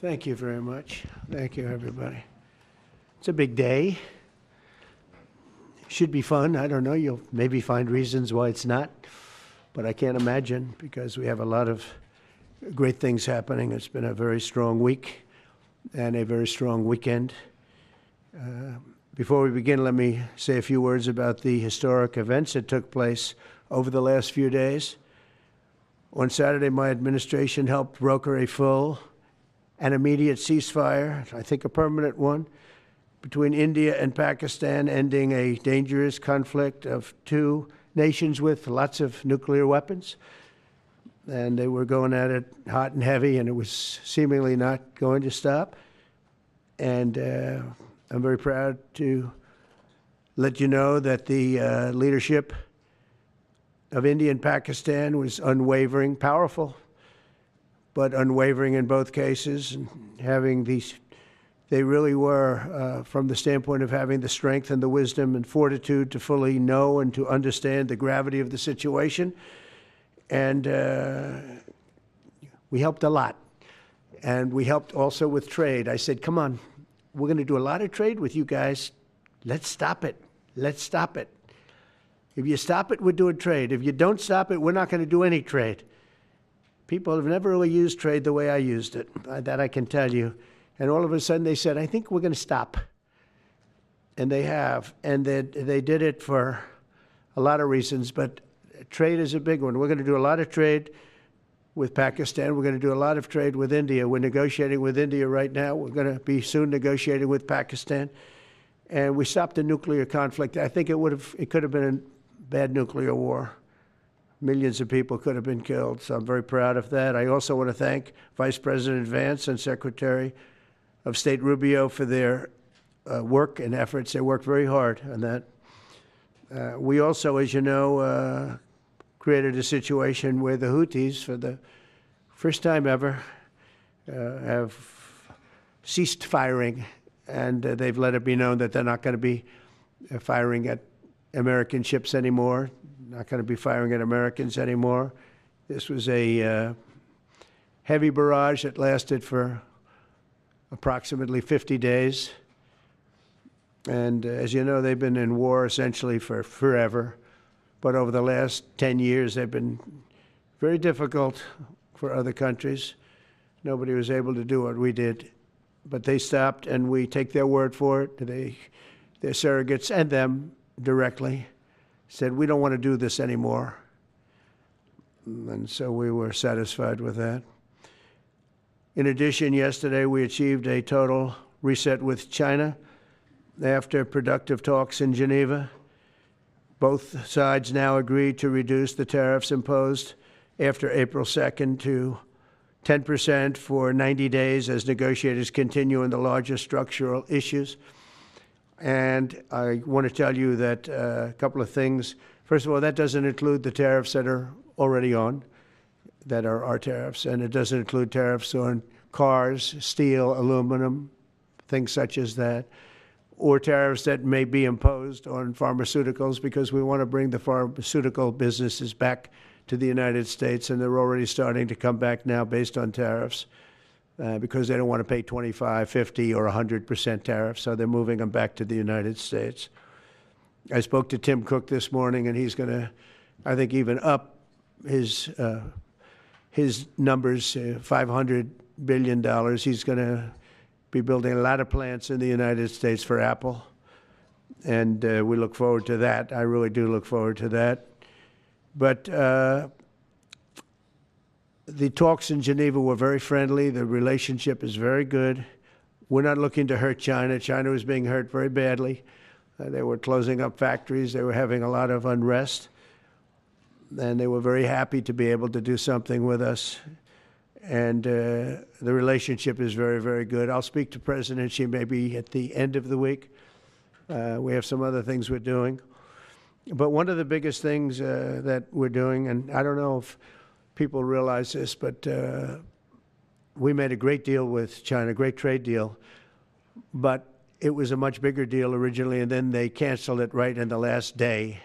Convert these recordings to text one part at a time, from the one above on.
Thank you very much. Thank you, everybody. It's a big day. Should be fun. I don't know. You'll maybe find reasons why it's not, but I can't imagine because we have a lot of great things happening. It's been a very strong week and a very strong weekend. Before we begin, let me say a few words about the historic events that took place over the last few days. On Saturday, my administration helped broker a full and immediate ceasefire, I think a permanent one, between India and Pakistan, ending a dangerous conflict of two nations with lots of nuclear weapons. And they were going at it hot and heavy, and it was seemingly not going to stop. And I'm very proud to let you know that the leadership of India and Pakistan was unwavering, powerful, but unwavering in both cases, and having these, they really were, from the standpoint of having the strength and the wisdom and fortitude to fully know and to understand the gravity of the situation. And we helped a lot. And we helped also with trade. I said, come on, we're going to do a lot of trade with you guys. Let's stop it. Let's stop it. If you stop it, we're doing trade. If you don't stop it, we're not going to do any trade. People have never really used trade the way I used it. That I can tell you. And all of a sudden they said, I think we're going to stop. And they have. And they did it for a lot of reasons, but trade is a big one. We're going to do a lot of trade with Pakistan. We're going to do a lot of trade with India. We're negotiating with India right now. We're going to be soon negotiating with Pakistan. And we stopped the nuclear conflict. I think it could have been a bad nuclear war. Millions of people could have been killed, so I'm very proud of that. I also want to thank Vice President Vance and Secretary of State Rubio for their work and efforts. They worked very hard on that. We also, as you know, created a situation where the Houthis, for the first time ever, have ceased firing, and they've let it be known that they're not going to be firing at American ships anymore, not going to be firing at Americans anymore. This was a heavy barrage that lasted for approximately 50 days. And as you know, they've been in war essentially for forever. But over the last 10 years, they've been very difficult for other countries. Nobody was able to do what we did. But they stopped, and we take their word for it. Their surrogates and them directly said, we don't want to do this anymore. And so we were satisfied with that. In addition, yesterday we achieved a total reset with China after productive talks in Geneva. Both sides now agreed to reduce the tariffs imposed after April 2nd to 10% for 90 days as negotiators continue in the larger structural issues. And I want to tell you that a couple of things. First of all, that doesn't include the tariffs that are already on, that are our tariffs, and it doesn't include tariffs on cars, steel, aluminum, things such as that, or tariffs that may be imposed on pharmaceuticals, because we want to bring the pharmaceutical businesses back to the United States, and they're already starting to come back now based on tariffs. Because they don't want to pay 25, 50, or 100% tariffs, so they're moving them back to the United States. I spoke to Tim Cook this morning, and he's going to, I think, even up his numbers, $500 billion. He's going to be building a lot of plants in the United States for Apple, and we look forward to that. I really do look forward to that. But the talks in Geneva were very friendly. The relationship is very good. We're not looking to hurt China. China was being hurt very badly. They were closing up factories. They were having a lot of unrest. And they were very happy to be able to do something with us. And the relationship is very, very good. I'll speak to President Xi maybe at the end of the week. We have some other things we're doing. But one of the biggest things that we're doing, and I don't know if people realize this, but we made a great deal with China, great trade deal, but it was a much bigger deal originally, and then they canceled it right in the last day.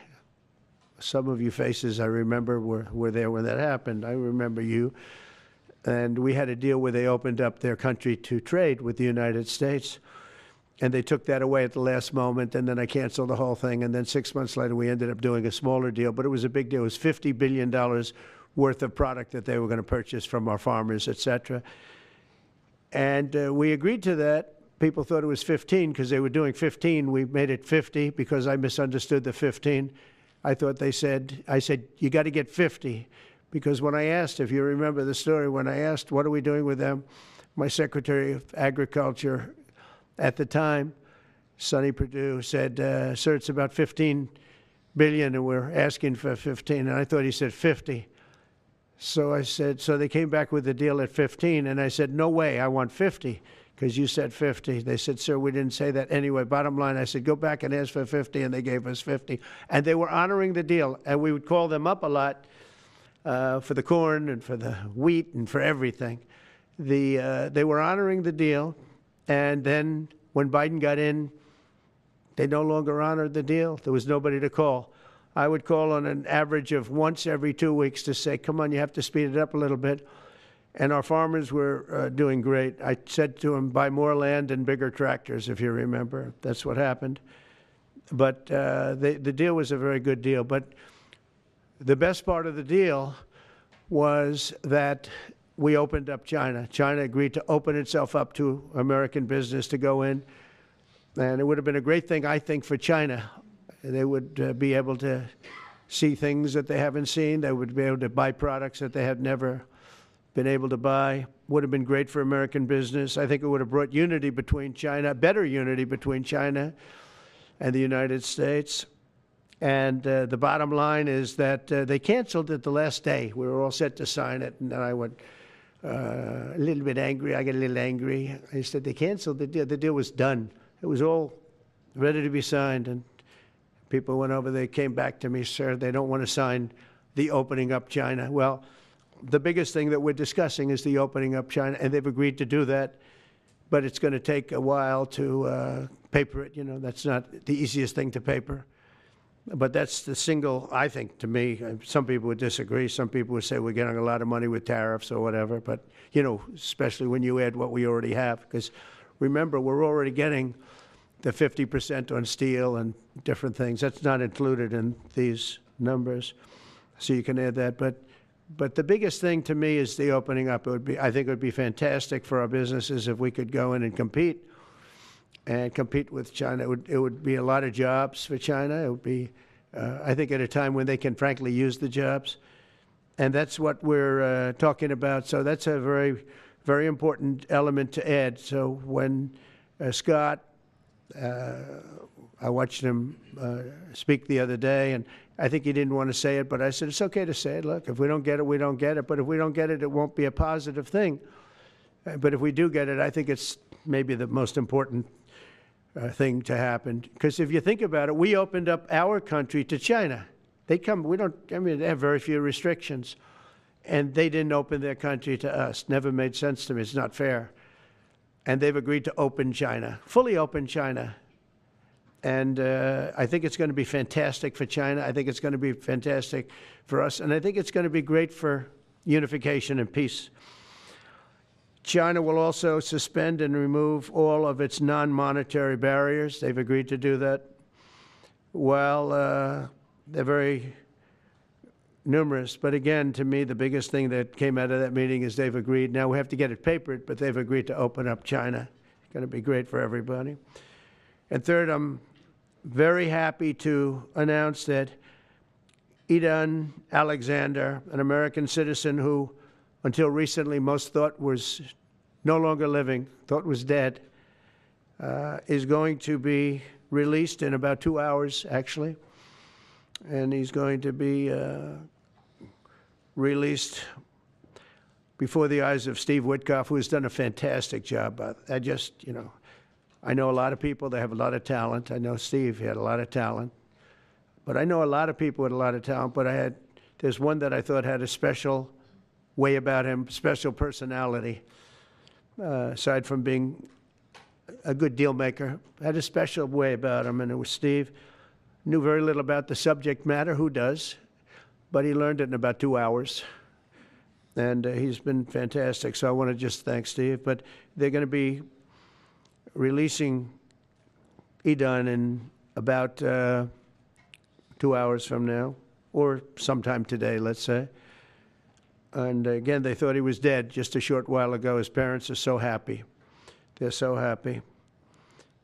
Some of you faces I remember were there when that happened. I remember you. And we had a deal where they opened up their country to trade with the United States. And they took that away at the last moment, and then I canceled the whole thing. And then 6 months later, we ended up doing a smaller deal. But it was a big deal. It was $50 billion worth of product that they were going to purchase from our farmers, et cetera. And we agreed to that. People thought it was 15 because they were doing 15. We made it 50 because I misunderstood the 15. I said, you got to get 50. Because when I asked, if you remember the story, when I asked, what are we doing with them? My Secretary of Agriculture at the time, Sonny Perdue, said, sir, it's about 15 billion and we're asking for 15. And I thought he said 50. So I said, so they came back with the deal at 15. And I said, no way, I want 50 because you said 50. They said, sir, we didn't say that. Anyway, bottom line, I said, go back and ask for 50. And they gave us 50. And they were honoring the deal. And we would call them up a lot for the corn and for the wheat and for everything. They were honoring the deal. And then when Biden got in, they no longer honored the deal. There was nobody to call. I would call on an average of once every 2 weeks to say, come on, you have to speed it up a little bit. And our farmers were doing great. I said to them, buy more land and bigger tractors, if you remember. That's what happened. But the deal was a very good deal. But the best part of the deal was that we opened up China. China agreed to open itself up to American business to go in. And it would have been a great thing, I think, for China. They would be able to see things that they haven't seen. They would be able to buy products that they had never been able to buy. Would have been great for American business. I think it would have brought unity between China, better unity between China and the United States. And the bottom line is that they canceled it the last day. We were all set to sign it, and then I went a little bit angry. I got a little angry. I said, they canceled the deal. The deal was done. It was all ready to be signed. And people went over, they came back to me, sir, they don't want to sign the opening up China. Well, the biggest thing that we're discussing is the opening up China, and they've agreed to do that. But it's going to take a while to paper it. You know, that's not the easiest thing to paper. But that's the single, I think, to me, some people would disagree. Some people would say we're getting a lot of money with tariffs or whatever. But, you know, especially when you add what we already have. Because remember, we're already getting the 50% on steel and different things. That's not included in these numbers. So you can add that. But the biggest thing to me is the opening up. I think it would be fantastic for our businesses if we could go in and compete with China. It would be a lot of jobs for China. It would be, I think, at a time when they can frankly use the jobs. And that's what we're talking about. So that's a very, very important element to add. So when Scott, I watched him speak the other day, and I think he didn't want to say it, but I said, it's okay to say it. Look, if we don't get it, we don't get it. But if we don't get it, it won't be a positive thing. But if we do get it, I think it's maybe the most important thing to happen. Because if you think about it, we opened up our country to China. They have very few restrictions. And they didn't open their country to us. Never made sense to me. It's not fair. And they've agreed to open China, fully open China. And I think it's going to be fantastic for China. I think it's going to be fantastic for us. And I think it's going to be great for unification and peace. China will also suspend and remove all of its non-monetary barriers. They've agreed to do that. Well, they're very numerous. But again, to me, the biggest thing that came out of that meeting is they've agreed. Now, we have to get it papered, but they've agreed to open up China. It's going to be great for everybody. And third, I'm very happy to announce that Idan Alexander, an American citizen who until recently most thought was no longer living, thought was dead, is going to be released in about 2 hours, actually. And he's going to be released before the eyes of Steve Witkoff, who has done a fantastic job. I know a lot of people that have a lot of talent. I know Steve had a lot of talent. But I know a lot of people with a lot of talent, but there's one that I thought had a special way about him, special personality, aside from being a good deal maker, had a special way about him, and it was Steve. Knew very little about the subject matter, who does, but he learned it in about 2 hours. and he's been fantastic. So I want to just thank Steve. But they're going to be releasing Idan in about 2 hours from now, or sometime today, let's say. And again, they thought he was dead just a short while ago. His parents are so happy. They're so happy.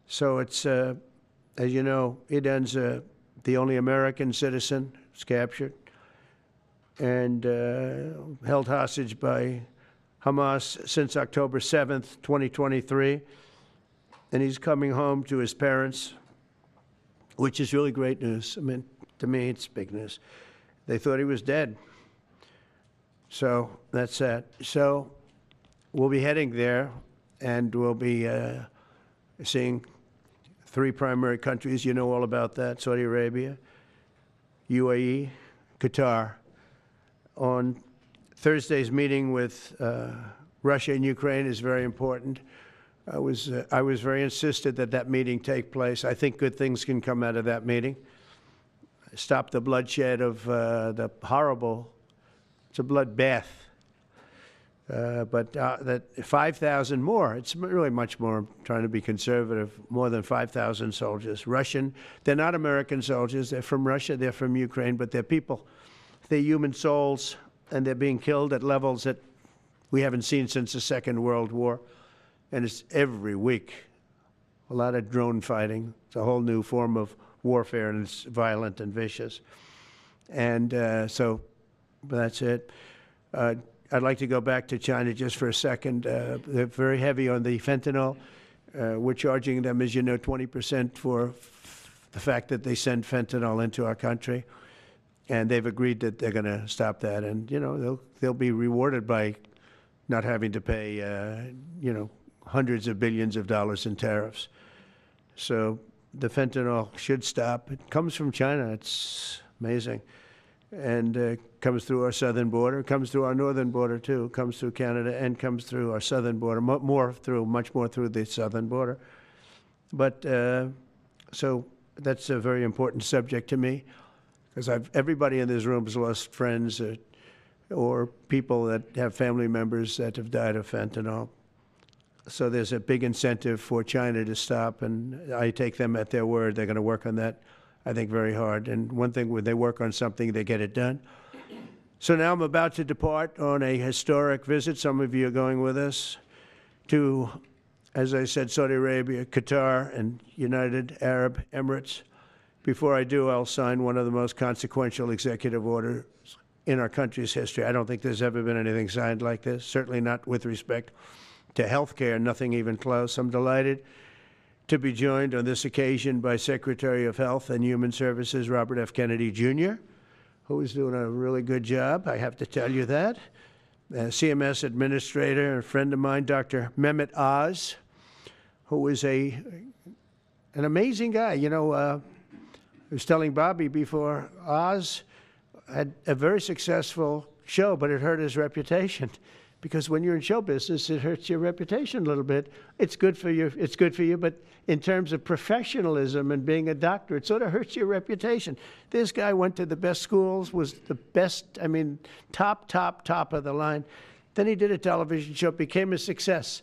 So it's, as you know, Idan's the only American citizen who's captured and held hostage by Hamas since October 7th, 2023. And he's coming home to his parents, which is really great news. I mean, to me, it's big news. They thought he was dead. So that's that. So we'll be heading there, and we'll be seeing 3 primary countries. You know all about that: Saudi Arabia, UAE, Qatar. On Thursday's meeting with Russia and Ukraine is very important. I was very insistent that that meeting take place. I think good things can come out of that meeting. Stop the bloodshed of the horrible, it's a bloodbath. But that 5,000 more, it's really much more, I'm trying to be conservative, more than 5,000 soldiers. Russian, they're not American soldiers, they're from Russia, they're from Ukraine, but they're people. They're human souls, and they're being killed at levels that we haven't seen since the Second World War. And it's every week. A lot of drone fighting. It's a whole new form of warfare, and it's violent and vicious. And so that's it. I'd like to go back to China just for a second. They're very heavy on the fentanyl. We're charging them, as you know, 20% for the fact that they send fentanyl into our country. And they've agreed that they're going to stop that. And, you know, they'll be rewarded by not having to pay, you know, hundreds of billions of dollars in tariffs. So the fentanyl should stop. It comes from China. It's amazing. And comes through our southern border, comes through our northern border too, comes through Canada, and comes through our southern border, much more through the southern border. But so that's a very important subject to me, because everybody in this room has lost friends or people that have family members that have died of fentanyl. So there's a big incentive for China to stop, and I take them at their word. They're going to work on that, I think, very hard. And one thing, when they work on something, they get it done. So now I'm about to depart on a historic visit. Some of you are going with us to, as I said, Saudi Arabia, Qatar, and United Arab Emirates. Before I do, I'll sign one of the most consequential executive orders in our country's history. I don't think there's ever been anything signed like this, certainly not with respect to health care, nothing even close. I'm delighted to be joined on this occasion by Secretary of Health and Human Services Robert F. Kennedy, Jr., who is doing a really good job, I have to tell you that. CMS Administrator, a friend of mine, Dr. Mehmet Oz, who is an amazing guy. You know, I was telling Bobby before, Oz had a very successful show, but it hurt his reputation. Because when you're in show business, it hurts your reputation a little bit. It's good for you, but in terms of professionalism and being a doctor, it sort of hurts your reputation. This guy went to the best schools, was the best, I mean, top of the line. Then he did a television show, became a success,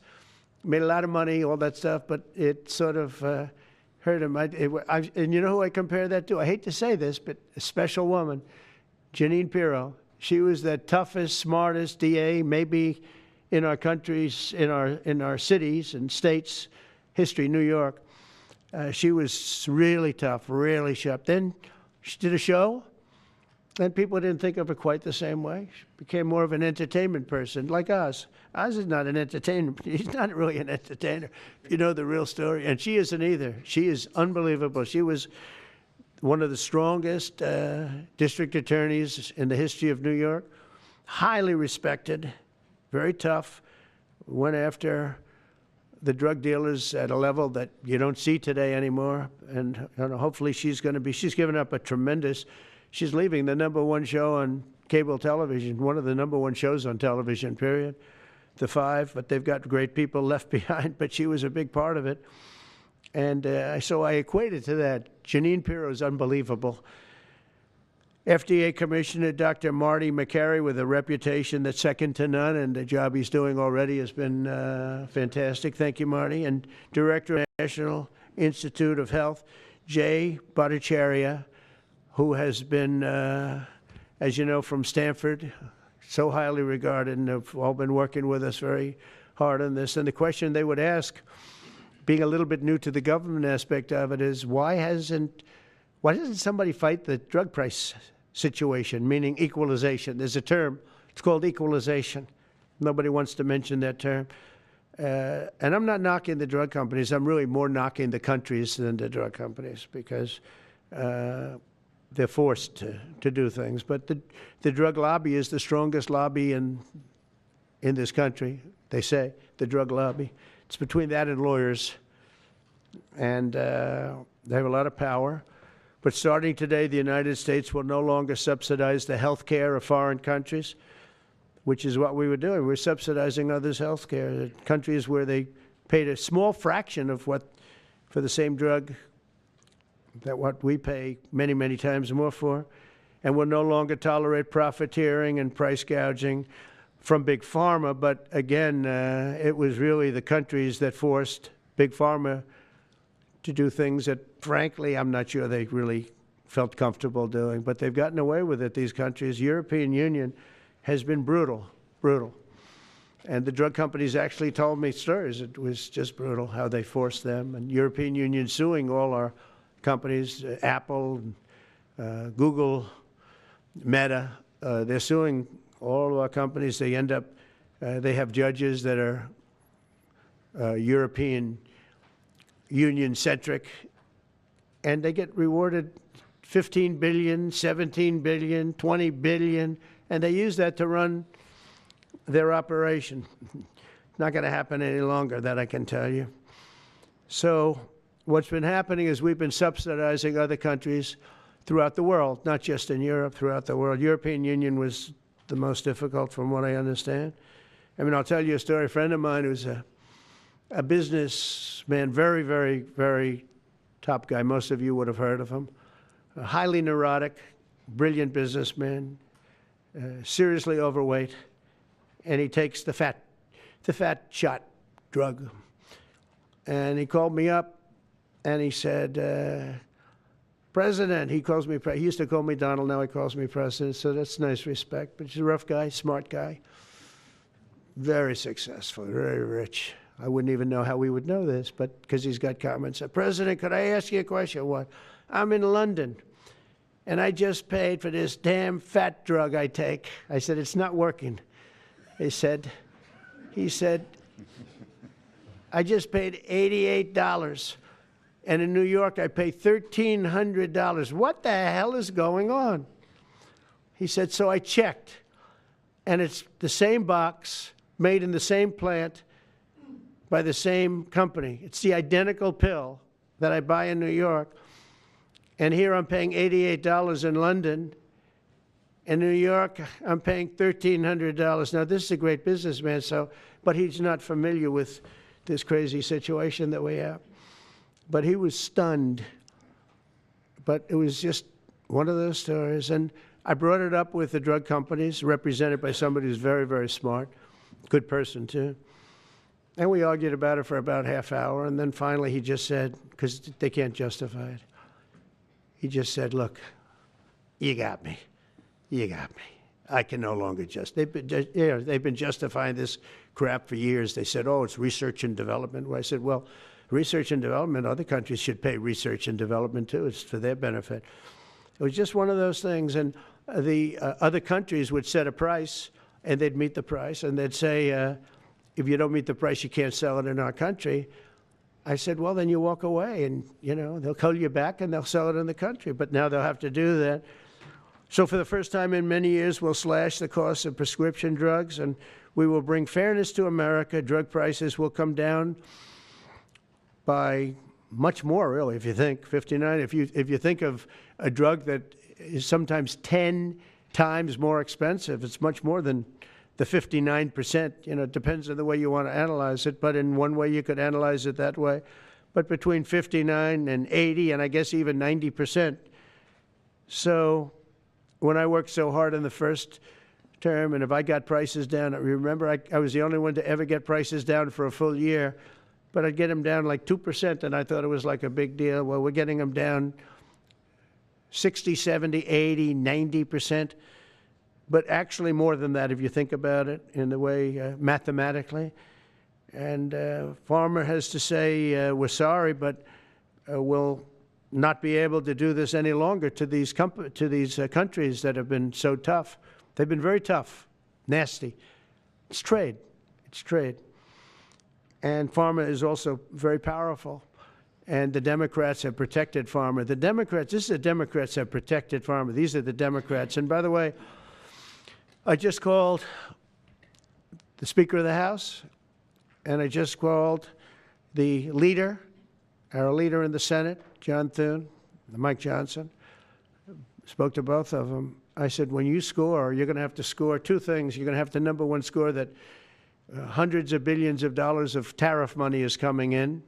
made a lot of money, all that stuff, but it sort of hurt him. And you know who I compare that to? I hate to say this, but a special woman, Jeanine Pirro. She was the toughest, smartest DA, maybe in our countries, in our cities and states history, New York. She was really tough, really sharp. Then she did a show, and people didn't think of her quite the same way. She became more of an entertainment person, like Oz. Oz is not an entertainer. He's not really an entertainer, if you know the real story. And she isn't either. She is unbelievable. She was one of the strongest district attorneys in the history of New York, highly respected, very tough, went after the drug dealers at a level that you don't see today anymore. And you know, hopefully she's given up a tremendous, she's leaving the #1 show on cable television, one of the #1 shows on television, period, The Five, but they've got great people left behind, but she was a big part of it. And so I equated to that. Jeanine Pirro is unbelievable. FDA Commissioner Dr. Marty McCary, with a reputation that's second to none, and the job he's doing already has been fantastic. Thank you, Marty. And Director of the National Institute of Health, Jay Bhattacharya, who has been, as you know, from Stanford, so highly regarded, and have all been working with us very hard on this. And the question they would ask, being a little bit new to the government aspect of it, is why doesn't somebody fight the drug price situation, meaning equalization? There's a term, it's called equalization. Nobody wants to mention that term. And I'm not knocking the drug companies. I'm really more knocking the countries than the drug companies, because they're forced to do things. But the drug lobby is the strongest lobby in this country, they say, the drug lobby. It's between that and lawyers. And they have a lot of power. But starting today, the United States will no longer subsidize the health care of foreign countries, which is what we were doing. We're subsidizing others' health care. Countries where they paid a small fraction of what, for the same drug, that what we pay many, many times more for. And we'll no longer tolerate profiteering and price gouging from Big Pharma. But again, it was really the countries that forced Big Pharma to do things that, frankly, I'm not sure they really felt comfortable doing. But they've gotten away with it, these countries. European Union has been brutal. And the drug companies actually told me stories. It was just brutal how they forced them. And European Union suing all our companies, Apple, Google, Meta. They're suing all of our companies. They end up, they have judges that are European Union-centric, and they get rewarded $15 billion, $17 billion, $20 billion, and they use that to run their operation. Not going to happen any longer, that I can tell you. So what's been happening is we've been subsidizing other countries throughout the world, not just in Europe, throughout the world. European Union was the most difficult, from what I understand. I mean, I'll tell you a story. A friend of mine who's a businessman, very, very, very top guy. Most of you would have heard of him. A highly neurotic, brilliant businessman, seriously overweight, and he takes the fat shot drug. And he called me up, and he said, President, he calls me, he used to call me Donald, now he calls me President, so that's nice respect. But he's a rough guy, smart guy, very successful, very rich. I wouldn't even know how we would know this, but because he's got comments. President, could I ask you a question? What? I'm in London, and I just paid for this damn fat drug I take. I said, it's not working. He said, I just paid $88. And in New York, I pay $1,300. What the hell is going on? He said, so I checked, and it's the same box, made in the same plant, by the same company. It's the identical pill that I buy in New York. And here I'm paying $88 in London. In New York, I'm paying $1,300. Now, this is a great businessman, but he's not familiar with this crazy situation that we have. But he was stunned. But it was just one of those stories. And I brought it up with the drug companies, represented by somebody who's very, very smart, good person too. And we argued about it for about half hour, and then finally he just said, because they can't justify it, he just said, look, you got me. You got me. I can no longer they've been justifying this crap for years. They said, oh, it's research and development. Well, I said, well, research and development, other countries should pay research and development too. It's for their benefit. It was just one of those things. And the other countries would set a price, and they'd meet the price, and they'd say, if you don't meet the price, you can't sell it in our country. I said, well, then you walk away, and, they'll call you back, and they'll sell it in the country. But now they'll have to do that. So for the first time in many years, we'll slash the cost of prescription drugs, and we will bring fairness to America. Drug prices will come down by much more, really, if you think, 59. If you think of a drug that is sometimes 10 times more expensive, it's much more than the 59%. It depends on the way you want to analyze it, but in one way you could analyze it that way. But between 59 and 80, and I guess even 90%. So when I worked so hard in the first term, and if I got prices down, remember I was the only one to ever get prices down for a full year, but I'd get them down like 2%, and I thought it was like a big deal. Well, we're getting them down 60, 70, 80, 90%, but actually more than that if you think about it in the way mathematically. And farmer has to say, we're sorry, but we'll not be able to do this any longer to these countries that have been so tough. They've been very tough, nasty. It's trade. It's trade. And pharma is also very powerful. And the Democrats have protected pharma. The Democrats, this is the Democrats have protected pharma. These are the Democrats. And by the way, I just called the Speaker of the House, and I just called the leader, our leader in the Senate, John Thune, Mike Johnson. Spoke to both of them. I said, when you score, you're going to have to score two things. You're going to have to, number one, score that hundreds of billions of dollars of tariff money is coming in.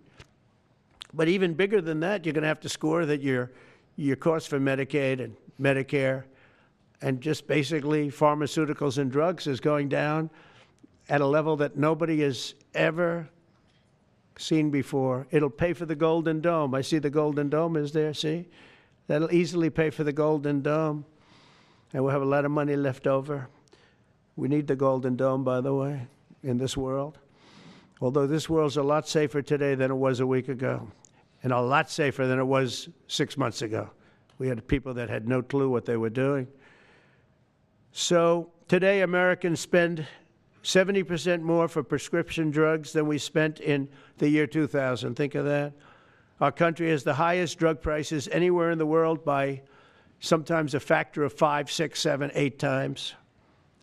But even bigger than that, you're going to have to score that your cost for Medicaid and Medicare and just basically pharmaceuticals and drugs is going down at a level that nobody has ever seen before. It'll pay for the Golden Dome. I see the Golden Dome is there, see? That'll easily pay for the Golden Dome. And we'll have a lot of money left over. We need the Golden Dome, by the way, in this world. Although this world's a lot safer today than it was a week ago, and a lot safer than it was 6 months ago. We had people that had no clue what they were doing. So today Americans spend 70% more for prescription drugs than we spent in the year 2000. Think of that. Our country has the highest drug prices anywhere in the world by sometimes a factor of 5, 6, 7, 8 times.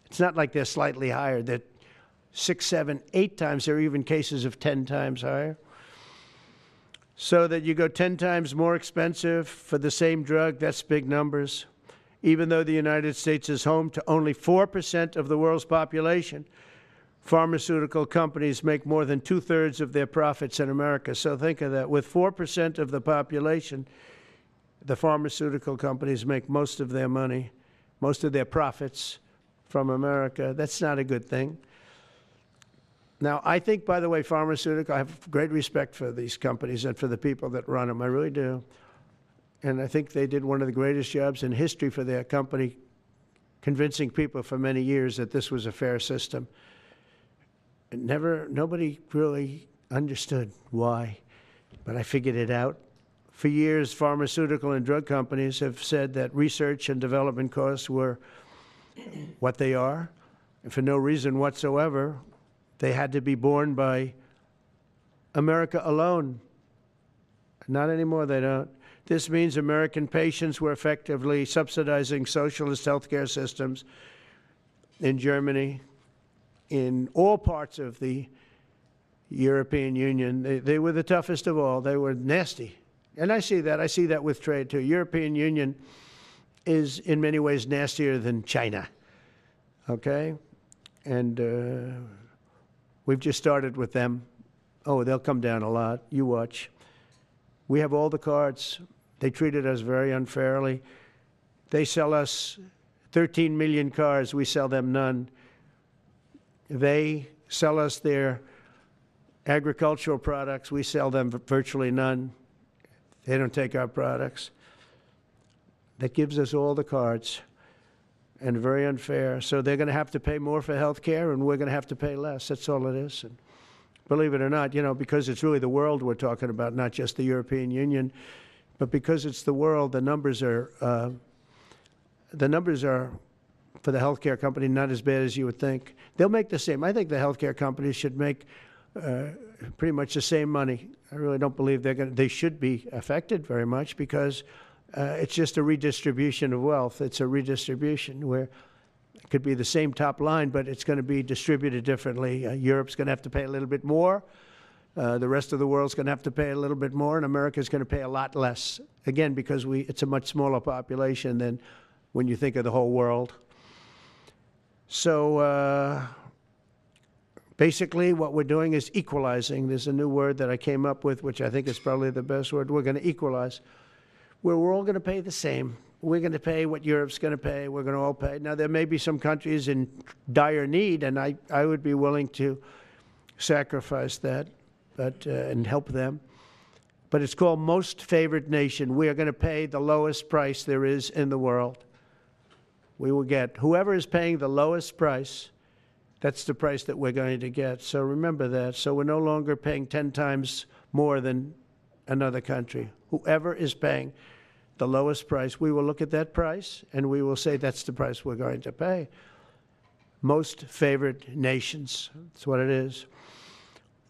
It's not like they're slightly higher. They're 6, 7, 8 times. There are even cases of 10 times higher. So that you go 10 times more expensive for the same drug, that's big numbers. Even though the United States is home to only 4% of the world's population, pharmaceutical companies make more than 2/3 of their profits in America. So think of that. With 4% of the population, the pharmaceutical companies make most of their money, most of their profits from America. That's not a good thing. Now, I think, by the way, I have great respect for these companies and for the people that run them. I really do. And I think they did one of the greatest jobs in history for their company, convincing people for many years that this was a fair system. Nobody really understood why, but I figured it out. For years, pharmaceutical and drug companies have said that research and development costs were what they are, and for no reason whatsoever. They had to be borne by America alone. Not anymore, they don't. This means American patients were effectively subsidizing socialist healthcare systems in Germany, in all parts of the European Union. They were the toughest of all. They were nasty. And I see that. I see that with trade, too. European Union is in many ways nastier than China, okay? And we've just started with them. Oh, they'll come down a lot. You watch. We have all the cards. They treated us very unfairly. They sell us 13 million cars. We sell them none. They sell us their agricultural products. We sell them virtually none. They don't take our products. That gives us all the cards, and very unfair. So they're going to have to pay more for health care, and we're going to have to pay less. That's all it is. And believe it or not, because it's really the world we're talking about, not just the European Union, but because it's the world, the numbers are for the healthcare company not as bad as you would think. They'll make the same. I think the healthcare companies should make pretty much the same money. I really don't believe they should be affected very much, because it's just a redistribution of wealth. It's a redistribution where it could be the same top line, but it's going to be distributed differently. Europe's going to have to pay a little bit more. The rest of the world's going to have to pay a little bit more, and America's going to pay a lot less. Again, because it's a much smaller population than when you think of the whole world. So basically what we're doing is equalizing. There's a new word that I came up with, which I think is probably the best word. We're going to equalize, where we're all going to pay the same. we're going to pay what Europe's going to pay. We're going to all pay. Now, there may be some countries in dire need, and I would be willing to sacrifice that and help them. But it's called most favored nation. We are going to pay the lowest price there is in the world. We will get whoever is paying the lowest price, that's the price that we're going to get. So remember that. So we're no longer paying 10 times more than another country. Whoever is paying the lowest price, we will look at that price and we will say that's the price we're going to pay. Most favored nations, that's what it is.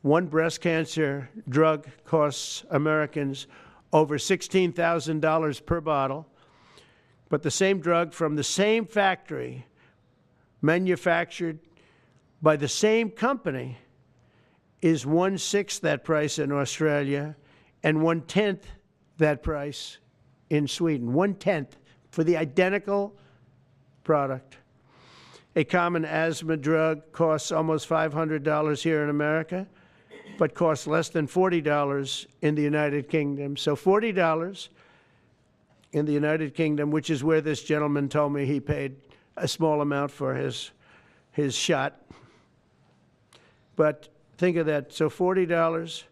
One breast cancer drug costs Americans over $16,000 per bottle, but the same drug from the same factory, manufactured by the same company, is 1/6 that price in Australia and 1/10 that price in Sweden. 1/10 for the identical product. A common asthma drug costs almost $500 here in America, but costs less than $40 in the United Kingdom. So $40 in the United Kingdom, which is where this gentleman told me he paid a small amount for his shot. But think of that. So $40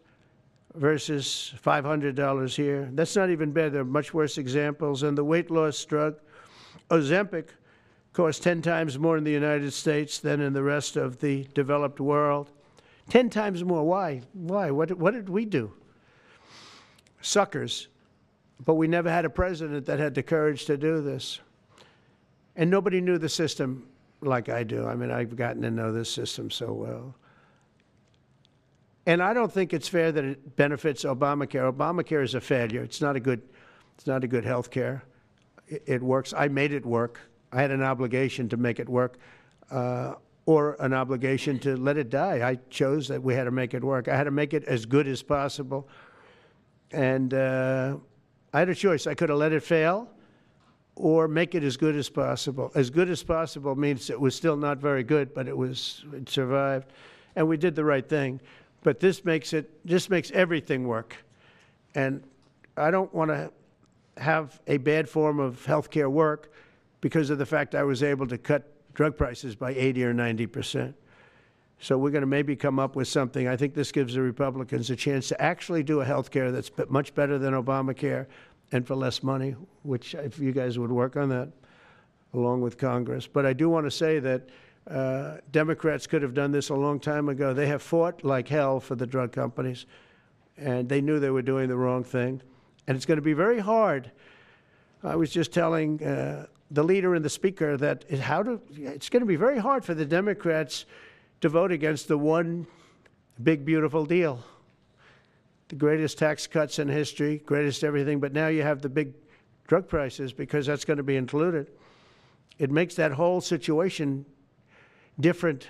versus $500 here. That's not even bad. There are much worse examples. And the weight loss drug, Ozempic, costs 10 times more in the United States than in the rest of the developed world. 10 times more. Why? Why? What did we do? Suckers. But we never had a president that had the courage to do this. And nobody knew the system like I do. I mean, I've gotten to know this system so well. And I don't think it's fair that it benefits Obamacare. Obamacare is a failure. It's not a good health care. It works. I made it work. I had an obligation to make it work, or an obligation to let it die. I chose that we had to make it work. I had to make it as good as possible. And I had a choice. I could have let it fail or make it as good as possible. As good as possible means it was still not very good, but it survived. And we did the right thing. But this makes everything work. And I don't want to have a bad form of health care work because of the fact I was able to cut drug prices by 80 or 90%. So we're going to maybe come up with something. I think this gives the Republicans a chance to actually do a health care that's much better than Obamacare and for less money, which if you guys would work on that along with Congress. But I do want to say that Democrats could have done this a long time ago. They have fought like hell for the drug companies, and they knew they were doing the wrong thing. And it's going to be very hard. I was just telling the leader and the speaker that it's going to be very hard for the Democrats to vote against the one big, beautiful deal. The greatest tax cuts in history, greatest everything, but now you have the big drug prices because that's going to be included. It makes that whole situation different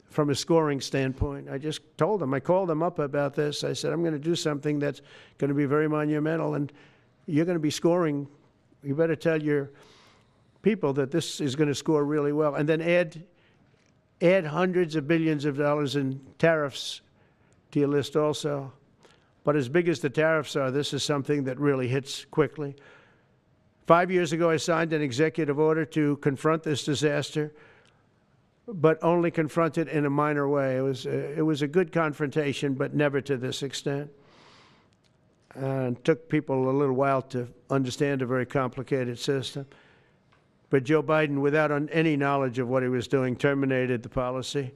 from a scoring standpoint. I just told them, I called them up about this. I said, I'm going to do something that's going to be very monumental, and you're going to be scoring. You better tell your people that this is going to score really well. And then add hundreds of billions of dollars in tariffs to your list also. But as big as the tariffs are, this is something that really hits quickly. 5 years ago, I signed an executive order to confront this disaster, but only confront it in a minor way. It was a good confrontation, but never to this extent. And it took people a little while to understand a very complicated system. But Joe Biden, without any knowledge of what he was doing, terminated the policy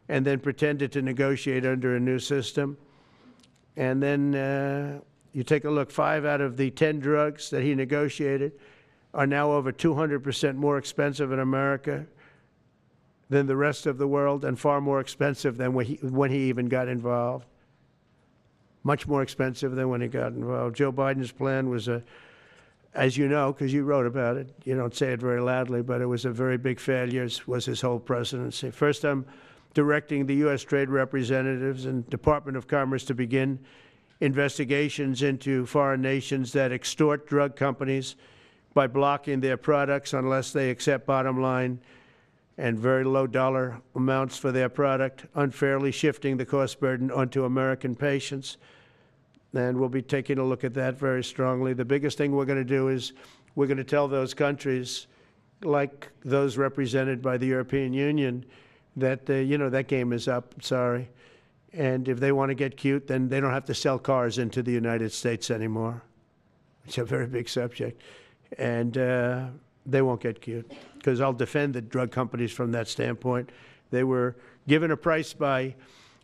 and then pretended to negotiate under a new system. And then you take a look, 5 out of the 10 drugs that he negotiated are now over 200% more expensive in America than the rest of the world, and far more expensive than when he even got involved. Much more expensive than when he got involved. Joe Biden's plan was as you know, because you wrote about it, you don't say it very loudly, but it was a very big failure, was his whole presidency. First, I'm directing the U.S. trade representatives and Department of Commerce to begin investigations into foreign nations that extort drug companies by blocking their products unless they accept bottom line and very low dollar amounts for their product, unfairly shifting the cost burden onto American patients. And we'll be taking a look at that very strongly. The biggest thing we're going to do is we're going to tell those countries, like those represented by the European Union, that, that game is up, sorry. And if they want to get cute, then they don't have to sell cars into the United States anymore. It's a very big subject. And they won't get cute, because I'll defend the drug companies from that standpoint. They were given a price by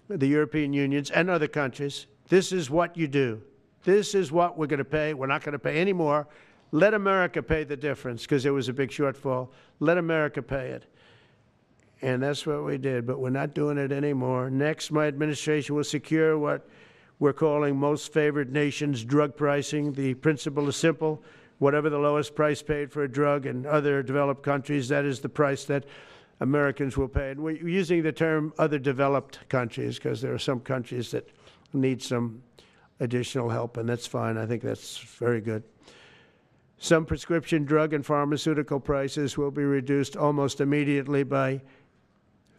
the European Unions and other countries. This is what you do. This is what we're going to pay. We're not going to pay any more. Let America pay the difference, because there was a big shortfall. Let America pay it. And that's what we did, but we're not doing it anymore. Next, my administration will secure what we're calling most favored nations drug pricing. The principle is simple. Whatever the lowest price paid for a drug in other developed countries, that is the price that Americans will pay. And we're using the term other developed countries because there are some countries that need some additional help, and that's fine. I think that's very good. Some prescription drug and pharmaceutical prices will be reduced almost immediately by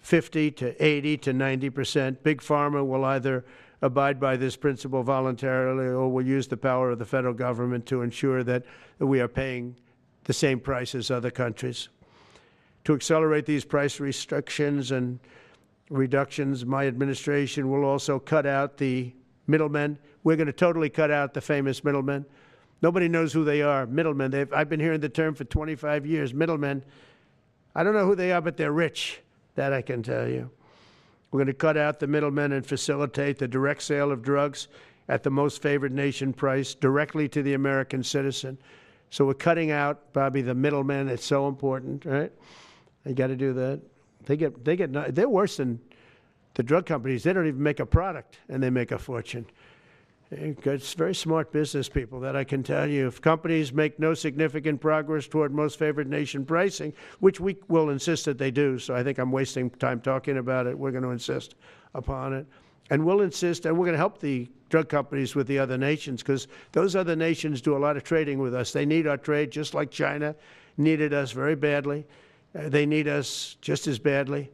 50 to 80 to 90%. Big Pharma will either abide by this principle voluntarily or will use the power of the federal government to ensure that we are paying the same price as other countries. To accelerate these price restrictions and reductions, my administration will also cut out the middlemen. We're going to totally cut out the famous middlemen. Nobody knows who they are, middlemen. I've been hearing the term for 25 years, middlemen. I don't know who they are, but they're rich. That I can tell you. We're going to cut out the middlemen and facilitate the direct sale of drugs at the most favored nation price directly to the American citizen. So we're cutting out, Bobby, the middlemen. It's so important, right? You got to do that. They're worse than the drug companies. They don't even make a product, and they make a fortune. It's very smart business people, that I can tell you. If companies make no significant progress toward most favored nation pricing, which we will insist that they do, so I think I'm wasting time talking about it. We're going to insist upon it. And we'll insist, and we're going to help the drug companies with the other nations, because those other nations do a lot of trading with us. They need our trade just like China needed us very badly. They need us just as badly.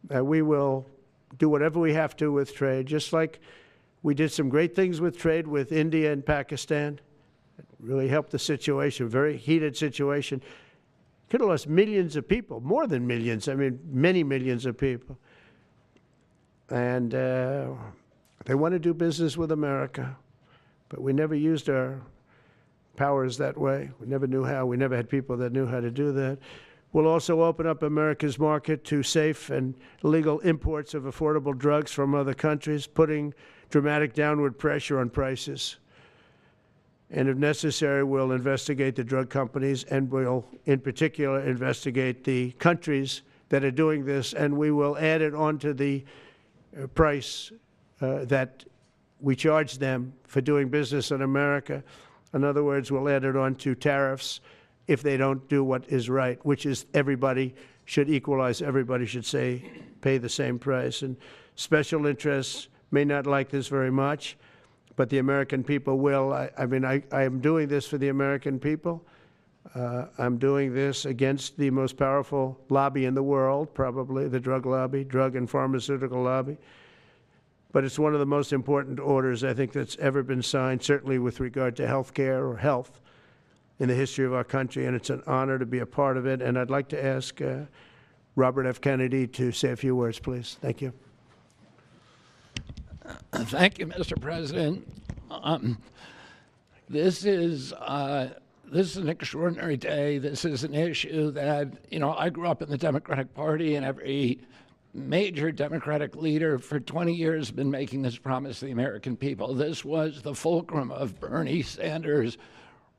We will do whatever we have to with trade, just like we did some great things with trade with India and Pakistan. It really helped the situation, very heated situation. Could have lost millions of people, more than millions, I mean, many millions of people. And they want to do business with America, but we never used our powers that way. We never knew how. We never had people that knew how to do that. We'll also open up America's market to safe and legal imports of affordable drugs from other countries, putting dramatic downward pressure on prices. And if necessary, we'll investigate the drug companies, and we'll, in particular, investigate the countries that are doing this, and we will add it onto the price that we charge them for doing business in America. In other words, we'll add it onto tariffs if they don't do what is right, which is everybody should equalize. Everybody should pay the same price. And special interests may not like this very much, but the American people will. I am doing this for the American people. I'm doing this against the most powerful lobby in the world, probably the drug lobby, drug and pharmaceutical lobby. But it's one of the most important orders, I think, that's ever been signed, certainly with regard to health care or health in the history of our country, and it's an honor to be a part of it. And I'd like to ask Robert F. Kennedy to say a few words, please. Thank you. Thank you, Mr. President. This is an extraordinary day. This is an issue that, I grew up in the Democratic Party, and every major Democratic leader for 20 years has been making this promise to the American people. This was the fulcrum of Bernie Sanders'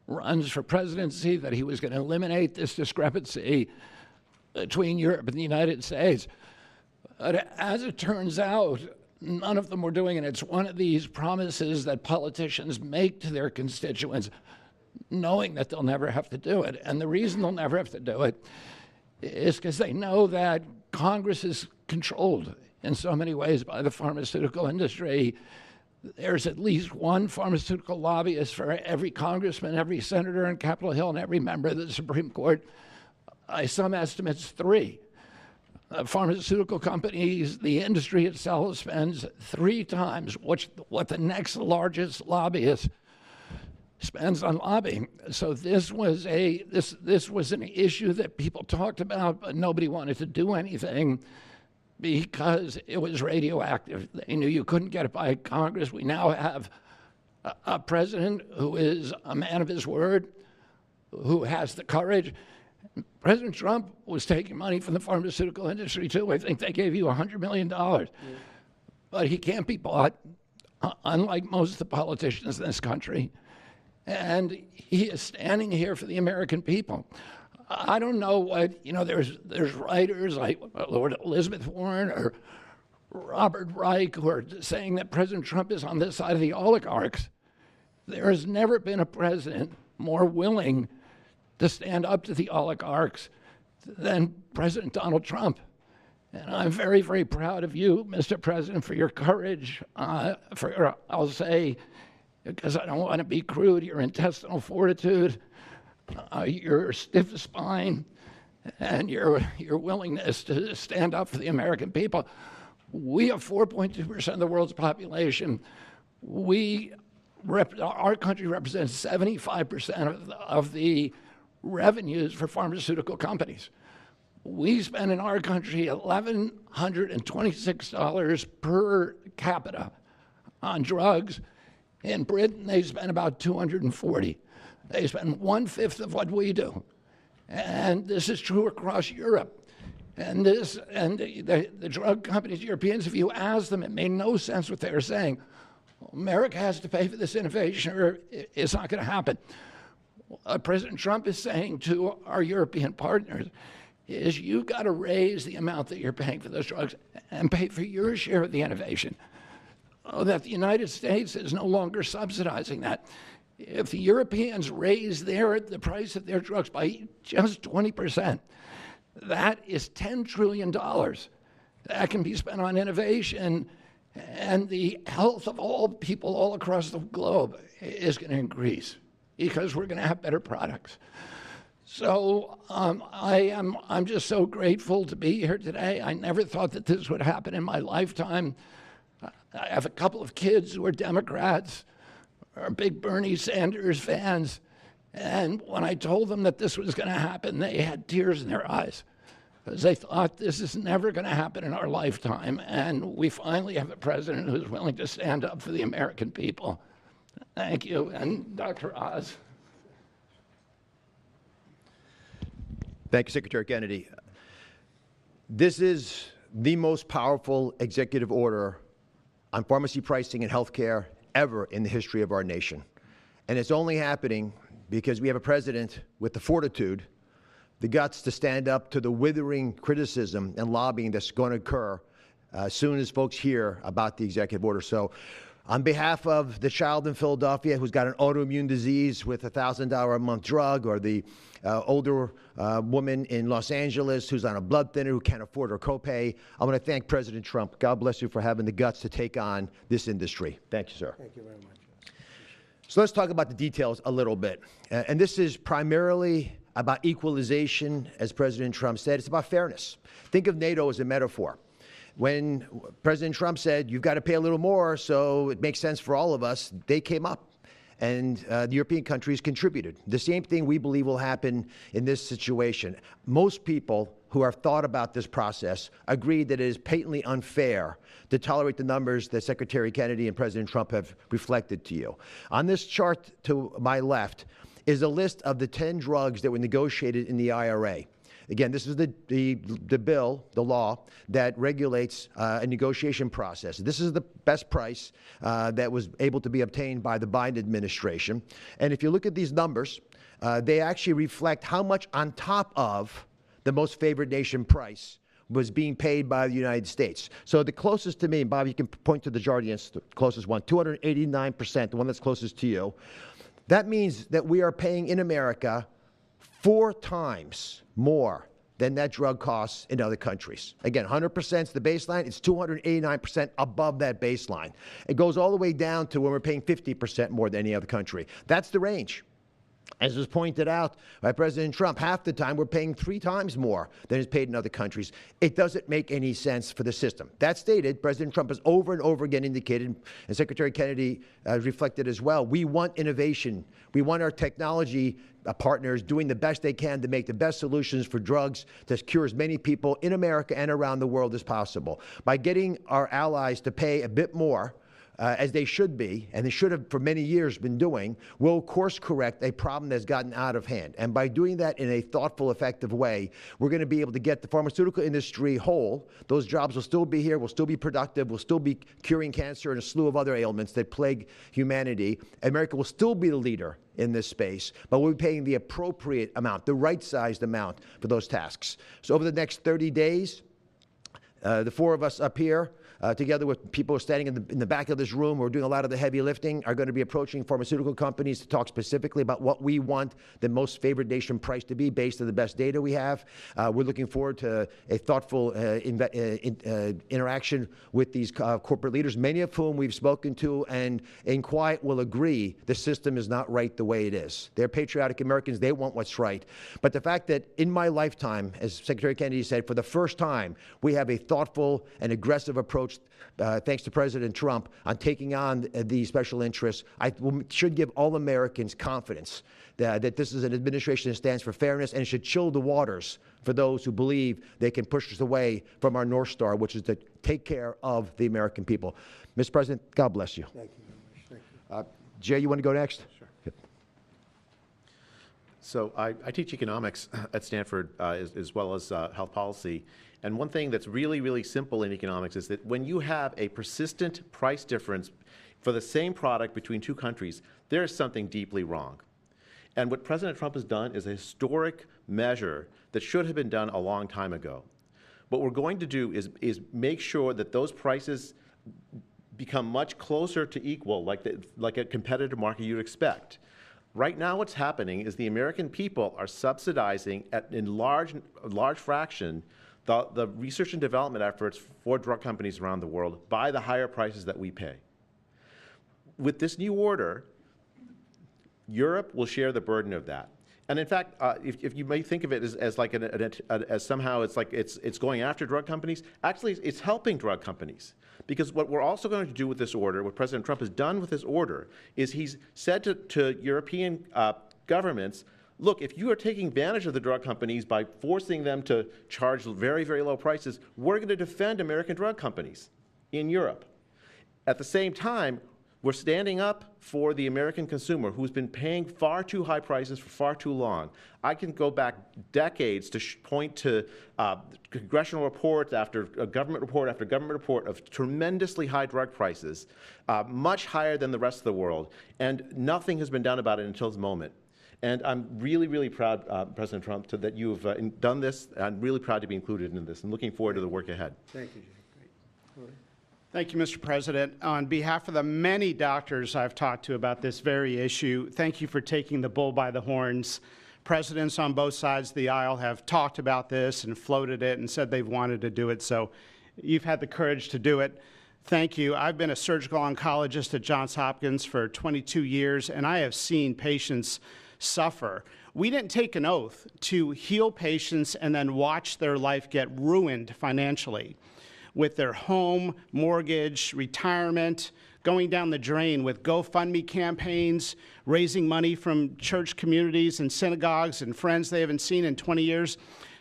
runs for presidency, that he was going to eliminate this discrepancy between Europe and the United States. But as it turns out, none of them were doing it. It's one of these promises that politicians make to their constituents, knowing that they'll never have to do it. And the reason they'll never have to do it is because they know that Congress is controlled in so many ways by the pharmaceutical industry. There's at least one pharmaceutical lobbyist for every congressman, every senator on Capitol Hill, and every member of the Supreme Court. By some estimates, 3. Pharmaceutical companies, the industry itself, spends 3 times what the next largest lobbyist spends on lobbying. So this was an issue that people talked about, but nobody wanted to do anything because it was radioactive. They knew you couldn't get it by Congress. We now have a president who is a man of his word, who has the courage. President Trump was taking money from the pharmaceutical industry too. I think they gave you $100 million. But he can't be bought, unlike most of the politicians in this country. And he is standing here for the American people. I don't know what, there's writers like Lord Elizabeth Warren or Robert Reich who are saying that President Trump is on this side of the oligarchs. There has never been a president more willing to stand up to the oligarchs than President Donald Trump. And I'm very, very proud of you, Mr. President, for your courage, I'll say, because I don't want to be crude, your intestinal fortitude, your stiff spine, and your willingness to stand up for the American people. We have 4.2% of the world's population. Our country represents 75% of the revenues for pharmaceutical companies. We spend in our country $1,126 per capita on drugs. In Britain, they spend about $240. They spend 1/5 of what we do. And this is true across Europe. And the drug companies, Europeans, if you ask them, it made no sense what they were saying. America has to pay for this innovation or it's not going to happen. What President Trump is saying to our European partners is you've got to raise the amount that you're paying for those drugs and pay for your share of the innovation. That the United States is no longer subsidizing that. If the Europeans raise the price of their drugs by just 20%, that is $10 trillion that can be spent on innovation, and the health of all people all across the globe is going to increase because we're going to have better products. So I'm just so grateful to be here today. I never thought that this would happen in my lifetime. I have a couple of kids who are Democrats, are big Bernie Sanders fans, and when I told them that this was going to happen, they had tears in their eyes because they thought this is never going to happen in our lifetime, and we finally have a president who's willing to stand up for the American people. Thank you, and Dr. Oz. Thank you, Secretary Kennedy. This is the most powerful executive order on pharmacy pricing and healthcare ever in the history of our nation. And it's only happening because we have a president with the fortitude, the guts to stand up to the withering criticism and lobbying that's going to occur as soon as folks hear about the executive order. So on behalf of the child in Philadelphia who's got an autoimmune disease with a $1,000 a month drug, or the older woman in Los Angeles who's on a blood thinner who can't afford her copay, I want to thank President Trump. God bless you for having the guts to take on this industry. Thank you, sir. Thank you very much. So let's talk about the details a little bit. And this is primarily about equalization, as President Trump said. It's about fairness. Think of NATO as a metaphor. When President Trump said, you've got to pay a little more so it makes sense for all of us, they came up, and the European countries contributed. The same thing we believe will happen in this situation. Most people who have thought about this process agree that it is patently unfair to tolerate the numbers that Secretary Kennedy and President Trump have reflected to you. On this chart to my left is a list of the 10 drugs that were negotiated in the IRA. Again, this is the bill, the law, that regulates a negotiation process. This is the best price that was able to be obtained by the Biden administration. And if you look at these numbers, they actually reflect how much on top of the most favored nation price was being paid by the United States. So the closest to me, and Bob, you can point to the Jardiance, the closest one, 289%, the one that's closest to you. That means that we are paying in America 4 times more than that drug costs in other countries. Again, 100% is the baseline. It's 289% above that baseline. It goes all the way down to when we're paying 50% more than any other country. That's the range. As was pointed out by President Trump, half the time we're paying 3 times more than is paid in other countries. It doesn't make any sense for the system. That stated, President Trump has over and over again indicated, and Secretary Kennedy reflected as well, we want innovation. We want our technology partners doing the best they can to make the best solutions for drugs to cure as many people in America and around the world as possible. By getting our allies to pay a bit more, as they should be, and they should have for many years been doing, will course correct a problem that's gotten out of hand. And by doing that in a thoughtful, effective way, we're going to be able to get the pharmaceutical industry whole. Those jobs will still be here, will still be productive, will still be curing cancer and a slew of other ailments that plague humanity. America will still be the leader in this space, but we'll be paying the appropriate amount, the right-sized amount for those tasks. So over the next 30 days, the 4 of us up here, together with people standing in the back of this room who are doing a lot of the heavy lifting, are going to be approaching pharmaceutical companies to talk specifically about what we want the most favored nation price to be based on the best data we have. We're looking forward to a thoughtful interaction with these corporate leaders, many of whom we've spoken to and in quiet will agree the system is not right the way it is. They're patriotic Americans. They want what's right. But the fact that in my lifetime, as Secretary Kennedy said, for the first time, we have a thoughtful and aggressive approach, thanks to President Trump, on taking on the special interests, should give all Americans confidence that this is an administration that stands for fairness and should chill the waters for those who believe they can push us away from our North Star, which is to take care of the American people. Mr. President, God bless you. Thank you very much. Thank you. Jay, you want to go next? Sure. So I teach economics at Stanford as well as health policy. And one thing that's really, really simple in economics is that when you have a persistent price difference for the same product between 2 countries, there is something deeply wrong. And what President Trump has done is a historic measure that should have been done a long time ago. What we're going to do is make sure that those prices become much closer to equal, like a competitive market you'd expect. Right now what's happening is the American people are subsidizing in large fraction the research and development efforts for drug companies around the world by the higher prices that we pay. With this new order, Europe will share the burden of that. And in fact, if you may think of it as like as somehow it's like it's going after drug companies, actually it's helping drug companies. Because what we're also going to do with this order, what President Trump has done with this order, is he's said to European governments, look, if you are taking advantage of the drug companies by forcing them to charge very, very low prices, we're going to defend American drug companies in Europe. At the same time, we're standing up for the American consumer who's been paying far too high prices for far too long. I can go back decades to point to congressional reports after government report after government report of tremendously high drug prices, much higher than the rest of the world, and nothing has been done about it until this moment. And I'm really, really proud, President Trump, that you've done this. I'm really proud to be included in this and looking forward to the work ahead. Thank you, Jay. Great. All right. Thank you, Mr. President. On behalf of the many doctors I've talked to about this very issue, thank you for taking the bull by the horns. Presidents on both sides of the aisle have talked about this and floated it and said they've wanted to do it, so you've had the courage to do it. Thank you. I've been a surgical oncologist at Johns Hopkins for 22 years, and I have seen patients suffer. We didn't take an oath to heal patients and then watch their life get ruined financially with their home, mortgage, retirement, going down the drain with GoFundMe campaigns, raising money from church communities and synagogues and friends they haven't seen in 20 years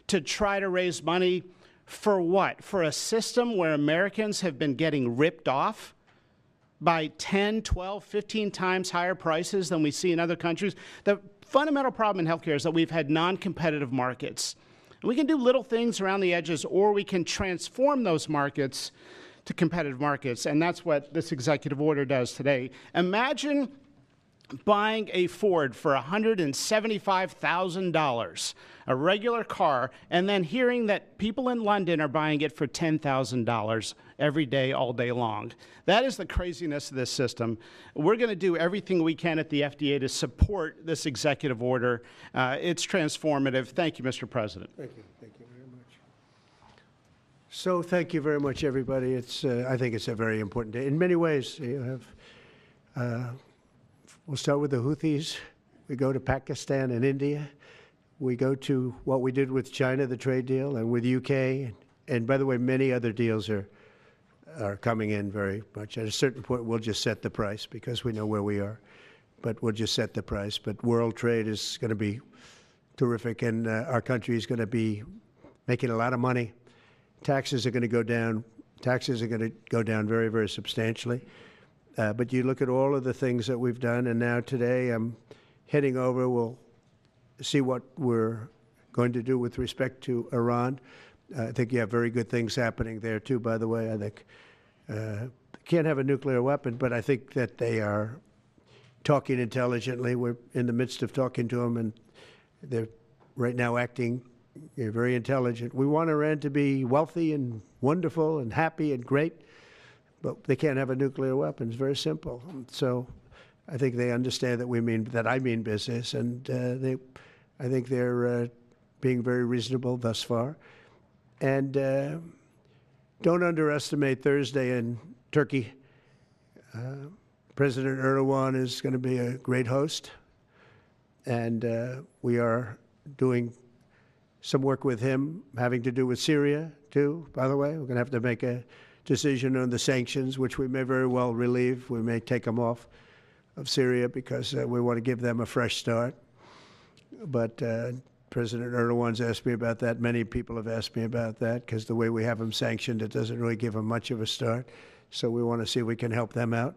to try to raise money for what? For a system where Americans have been getting ripped off by 10, 12, 15 times higher prices than we see in other countries. The fundamental problem in healthcare is that we've had non-competitive markets. And we can do little things around the edges, or we can transform those markets to competitive markets, and that's what this executive order does today. Imagine buying a Ford for $175,000, a regular car, and then hearing that people in London are buying it for $10,000 every day, all day long. That is the craziness of this system. We're going to do everything we can at the FDA to support this executive order. It's transformative. Thank you, Mr. President. Thank you. Thank you very much. So thank you very much, everybody. I think it's a very important day. In many ways, you have, we'll start with the Houthis. We go to Pakistan and India. We go to what we did with China, the trade deal, and with UK. And by the way, many other deals are coming in very much. At a certain point, we'll just set the price because we know where we are. But we'll just set the price. But world trade is going to be terrific, and our country is going to be making a lot of money. Taxes are going to go down. Taxes are going to go down very, very substantially. But you look at all of the things that we've done, and now today I'm heading over. We'll see what we're going to do with respect to Iran. I think you have very good things happening there, too, by the way. I think can't have a nuclear weapon, but I think that they are talking intelligently. We're in the midst of talking to them, and they're right now acting very intelligent. We want Iran to be wealthy and wonderful and happy and great, but they can't have a nuclear weapon. It's very simple. So I think they understand that I mean business, and I think they're being very reasonable thus far. And don't underestimate Thursday in Turkey. President Erdogan is going to be a great host, and we are doing some work with him having to do with Syria, too, by the way. We're going to have to make a decision on the sanctions, which we may very well relieve. We may take them off of Syria because we want to give them a fresh start. But President Erdogan's asked me about that. Many people have asked me about that because the way we have them sanctioned, it doesn't really give them much of a start. So we want to see if we can help them out.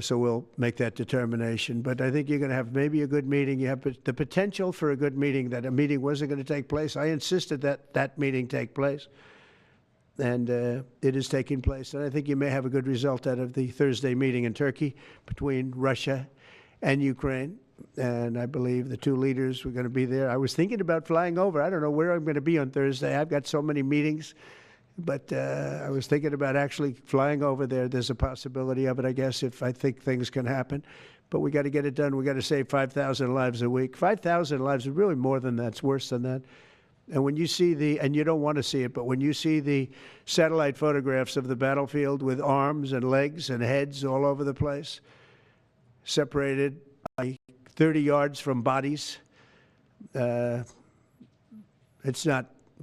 So we'll make that determination. But I think you're going to have maybe a good meeting. You have the potential for a good meeting, that a meeting wasn't going to take place. I insisted that that meeting take place. And it is taking place. And I think you may have a good result out of the Thursday meeting in Turkey between Russia and Ukraine. And I believe the two leaders were going to be there. I was thinking about flying over. I don't know where I'm going to be on Thursday. I've got so many meetings. But I was thinking about actually flying over there. There's a possibility of it, I guess, if I think things can happen. But we got to get it done. We got to save 5,000 lives a week. 5,000 lives is really more than that. It's worse than that. And when you see and you don't want to see it, but when you see the satellite photographs of the battlefield with arms and legs and heads all over the place, separated by 30 yards from bodies,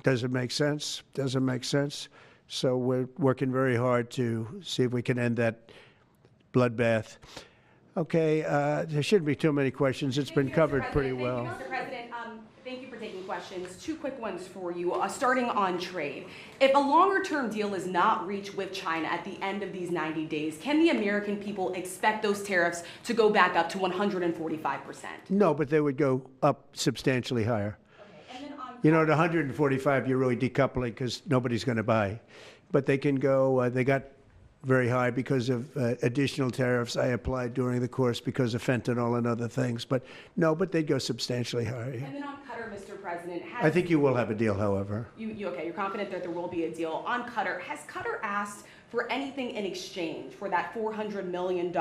doesn't make sense. Doesn't make sense. So we're working very hard to see if we can end that bloodbath. Okay, there shouldn't be too many questions. It's been covered pretty well. Mr. President, thank you for taking questions. Two quick ones for you. Starting on trade. If a longer-term deal is not reached with China at the end of these 90 days, can the American people expect those tariffs to go back up to 145%? No, but they would go up substantially higher. You know, at 145, you're really decoupling because nobody's going to buy. But they can go, they got very high because of additional tariffs I applied during the course because of fentanyl and other things. But no, but they'd go substantially higher. And then on Qatar, Mr. President, I think you will have a deal, however. Okay, you're confident that there will be a deal. On Qatar, has Qatar asked for anything in exchange for that $400 million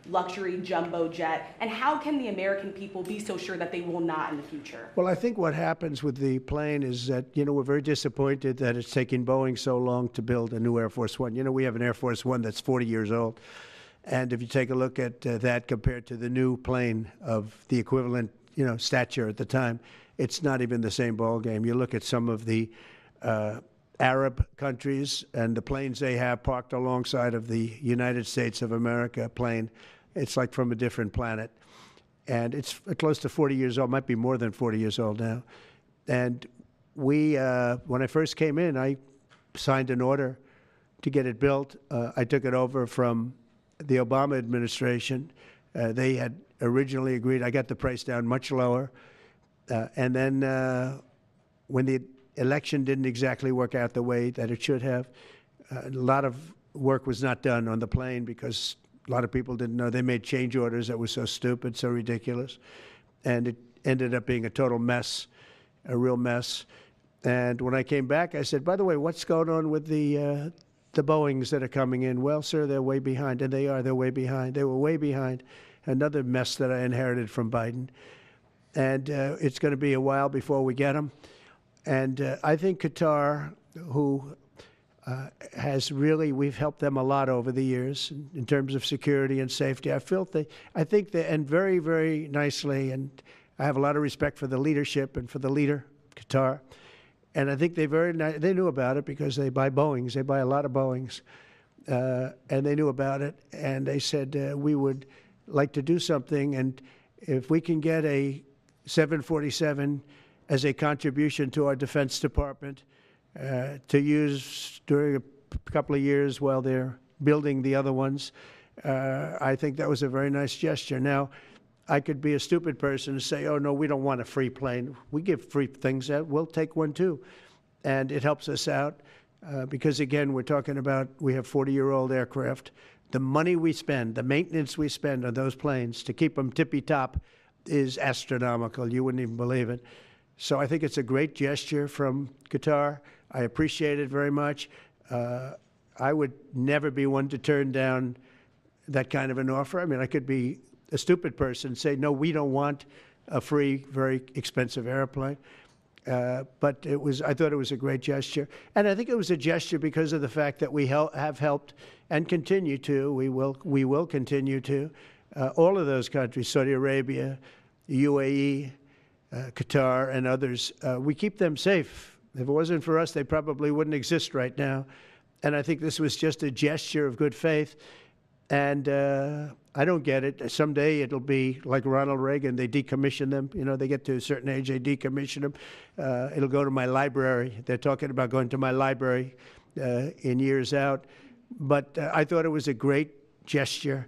luxury jumbo jet? And how can the American people be so sure that they will not in the future? Well, I think what happens with the plane is that, we're very disappointed that it's taking Boeing so long to build a new Air Force One. We have an Air Force One that's 40 years old. And if you take a look at that compared to the new plane of the equivalent, stature at the time, it's not even the same ballgame. You look at some of the Arab countries and the planes they have parked alongside of the United States of America plane. It's like from a different planet. And it's close to 40 years old, might be more than 40 years old now. And we, when I first came in, I signed an order to get it built. I took it over from the Obama administration. They had originally agreed. I got the price down much lower. And then when the election didn't exactly work out the way that it should have, a lot of work was not done on the plane because a lot of people didn't know. They made change orders that were so stupid, so ridiculous. And it ended up being a total mess, a real mess. And when I came back, I said, by the way, what's going on with the Boeings that are coming in? Well, sir, they're way behind. And they are. They're way behind. They were way behind. Another mess that I inherited from Biden. And it's going to be a while before we get them. And I think Qatar, who has really, we've helped them a lot over the years in terms of security and safety. I think they, and very, very nicely, and I have a lot of respect for the leadership and for the leader, Qatar. And I think they knew about it because they buy Boeings. They buy a lot of Boeings. And they knew about it. And they said, we would like to do something. And if we can get a 747 as a contribution to our Defense Department to use during a couple of years while they're building the other ones, I think that was a very nice gesture. Now, I could be a stupid person and say, oh, no, we don't want a free plane. We give free things out. We'll take one, too. And it helps us out because, again, we're talking about we have 40-year-old aircraft. The money we spend, the maintenance we spend on those planes to keep them tippy-top is astronomical. You wouldn't even believe it. So I think it's a great gesture from Qatar. I appreciate it very much. I would never be one to turn down that kind of an offer. I mean, I could be a stupid person say, no, we don't want a free, very expensive airplane. But I thought it was a great gesture. And I think it was a gesture because of the fact that we have helped and continue to, we will continue to, all of those countries, Saudi Arabia, UAE, Qatar, and others. We keep them safe. If it wasn't for us, they probably wouldn't exist right now. And I think this was just a gesture of good faith. And I don't get it. Someday it'll be like Ronald Reagan. They decommission them. You know, they get to a certain age, they decommission them. It'll go to my library. They're talking about going to my library in years out. But I thought it was a great gesture.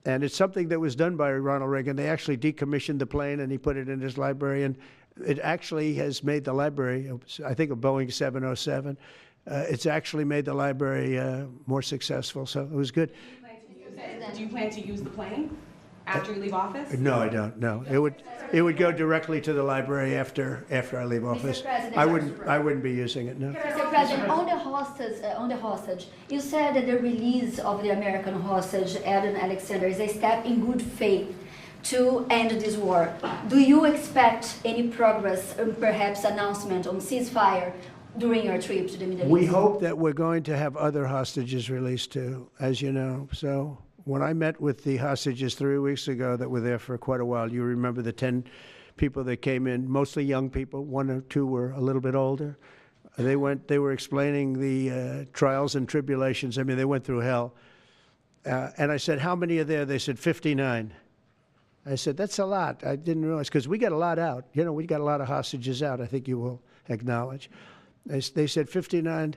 And it's something that was done by Ronald Reagan. They actually decommissioned the plane, and he put it in his library. And it actually has made the library, I think, a Boeing 707. It's actually made the library more successful. So it was good. Do you plan to use the plane after you leave office? No, I don't. No, it would go directly to the library after I leave office. President, I wouldn't be using it. No. Mr. President, on the hostage, you said that the release of the American hostage, Adam Alexander, is a step in good faith to end this war. Do you expect any progress, perhaps announcement on ceasefire during your trip to the Middle East? We hope that we're going to have other hostages released too, as you know. So when I met with the hostages 3 weeks ago that were there for quite a while, you remember the 10 people that came in, mostly young people. 1 or 2 were a little bit older. They were explaining the trials and tribulations. I mean, they went through hell. And I said, how many are there? They said 59. I said, that's a lot. I didn't realize, because we got a lot out. You know, we got a lot of hostages out, I think you will acknowledge. They said 59,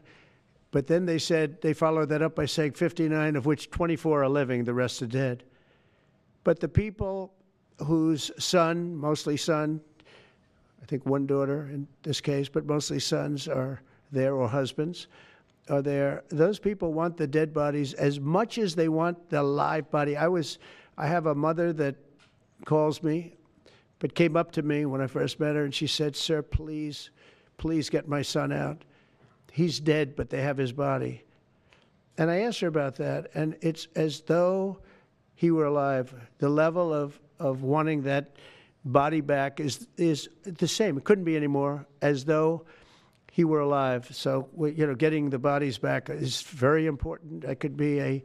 but then they said, they followed that up by saying 59, of which 24 are living, the rest are dead. But the people whose son, mostly son, I think 1 daughter in this case, but mostly sons are there, or husbands are there, those people want the dead bodies as much as they want the live body. I have a mother that calls me, but came up to me when I first met her, and she said, sir, please get my son out. He's dead, but they have his body. And I asked her about that, and it's as though he were alive. The level of wanting that body back is the same. It couldn't be any more, as though he were alive. So, you know, getting the bodies back is very important. That could be a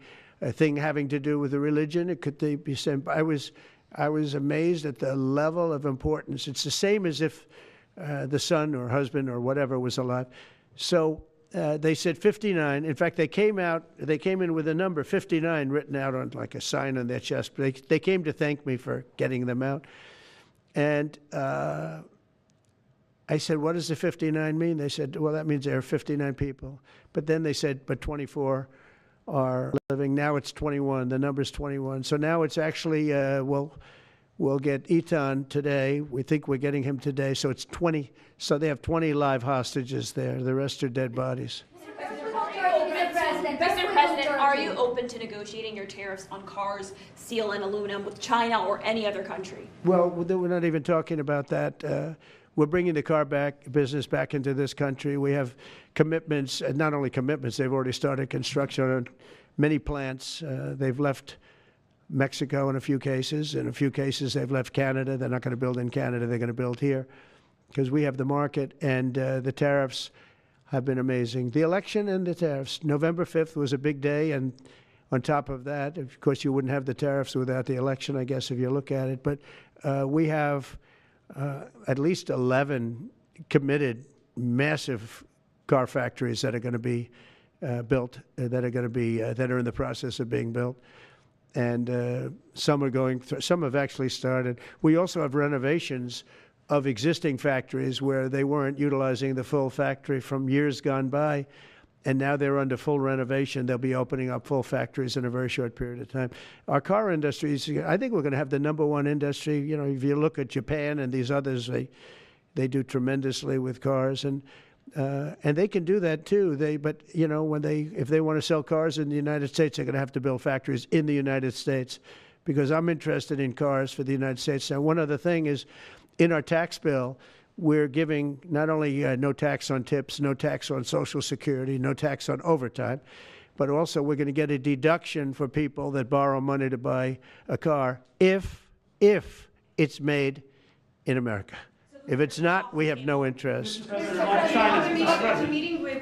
thing having to do with the religion. It could be same. I was amazed at the level of importance. It's the same as if the son or husband or whatever was alive. So they said 59. In fact, they came in with a number 59 written out on like a sign on their chest. They came to thank me for getting them out. And I said, what does the 59 mean? They said, well, that means there are 59 people. But then they said, but 24 are living. Now it's 21. The number's 21. So now it's actually, we'll get Etan today. We think we're getting him today. So it's 20. So they have 20 live hostages there. The rest are dead bodies. Mr. President, are you open to negotiating your tariffs on cars, steel, and aluminum with China or any other country? Well, we're not even talking about that. We're bringing the car business back into this country. We have commitments, and not only commitments, they've already started construction on many plants. They've left Mexico in a few cases. In a few cases, they've left Canada. They're not going to build in Canada. They're going to build here because we have the market. And the tariffs have been amazing. The election and the tariffs. November 5th was a big day, and on top of that, of course, you wouldn't have the tariffs without the election, I guess, if you look at it. But we have at least 11 committed massive car factories that are going to be built, that are in the process of being built. And some are going through, some have actually started. We also have renovations of existing factories where they weren't utilizing the full factory from years gone by, and now they're under full renovation. They'll be opening up full factories in a very short period of time. Our car industry is, I think we're going to have the #1 industry. You know, if you look at Japan and these others, they do tremendously with cars, and they can do that too. But you know, if they want to sell cars in the United States, they're going to have to build factories in the United States, because I'm interested in cars for the United States. Now, one other thing is, in our tax bill, we're giving not only no tax on tips, no tax on Social Security, no tax on overtime, but also we're going to get a deduction for people that borrow money to buy a car if it's made in America. If it's not, we have no interest. A meeting with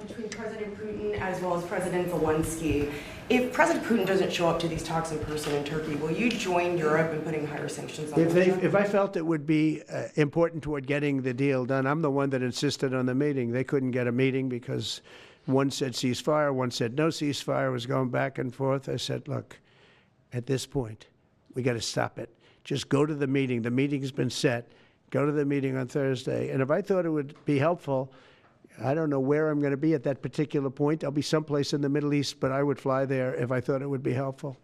between President Putin as well as President Zelensky. If President Putin doesn't show up to these talks in person in Turkey, will you join Europe in putting higher sanctions on Russia? If I felt it would be important toward getting the deal done, I'm the one that insisted on the meeting. They couldn't get a meeting because one said ceasefire, one said no ceasefire. It was going back and forth. I said, look, at this point, we got to stop it. Just go to the meeting. The meeting's been set. Go to the meeting on Thursday. And if I thought it would be helpful, I don't know where I'm going to be at that particular point. I'll be someplace in the Middle East, but I would fly there if I thought it would be helpful.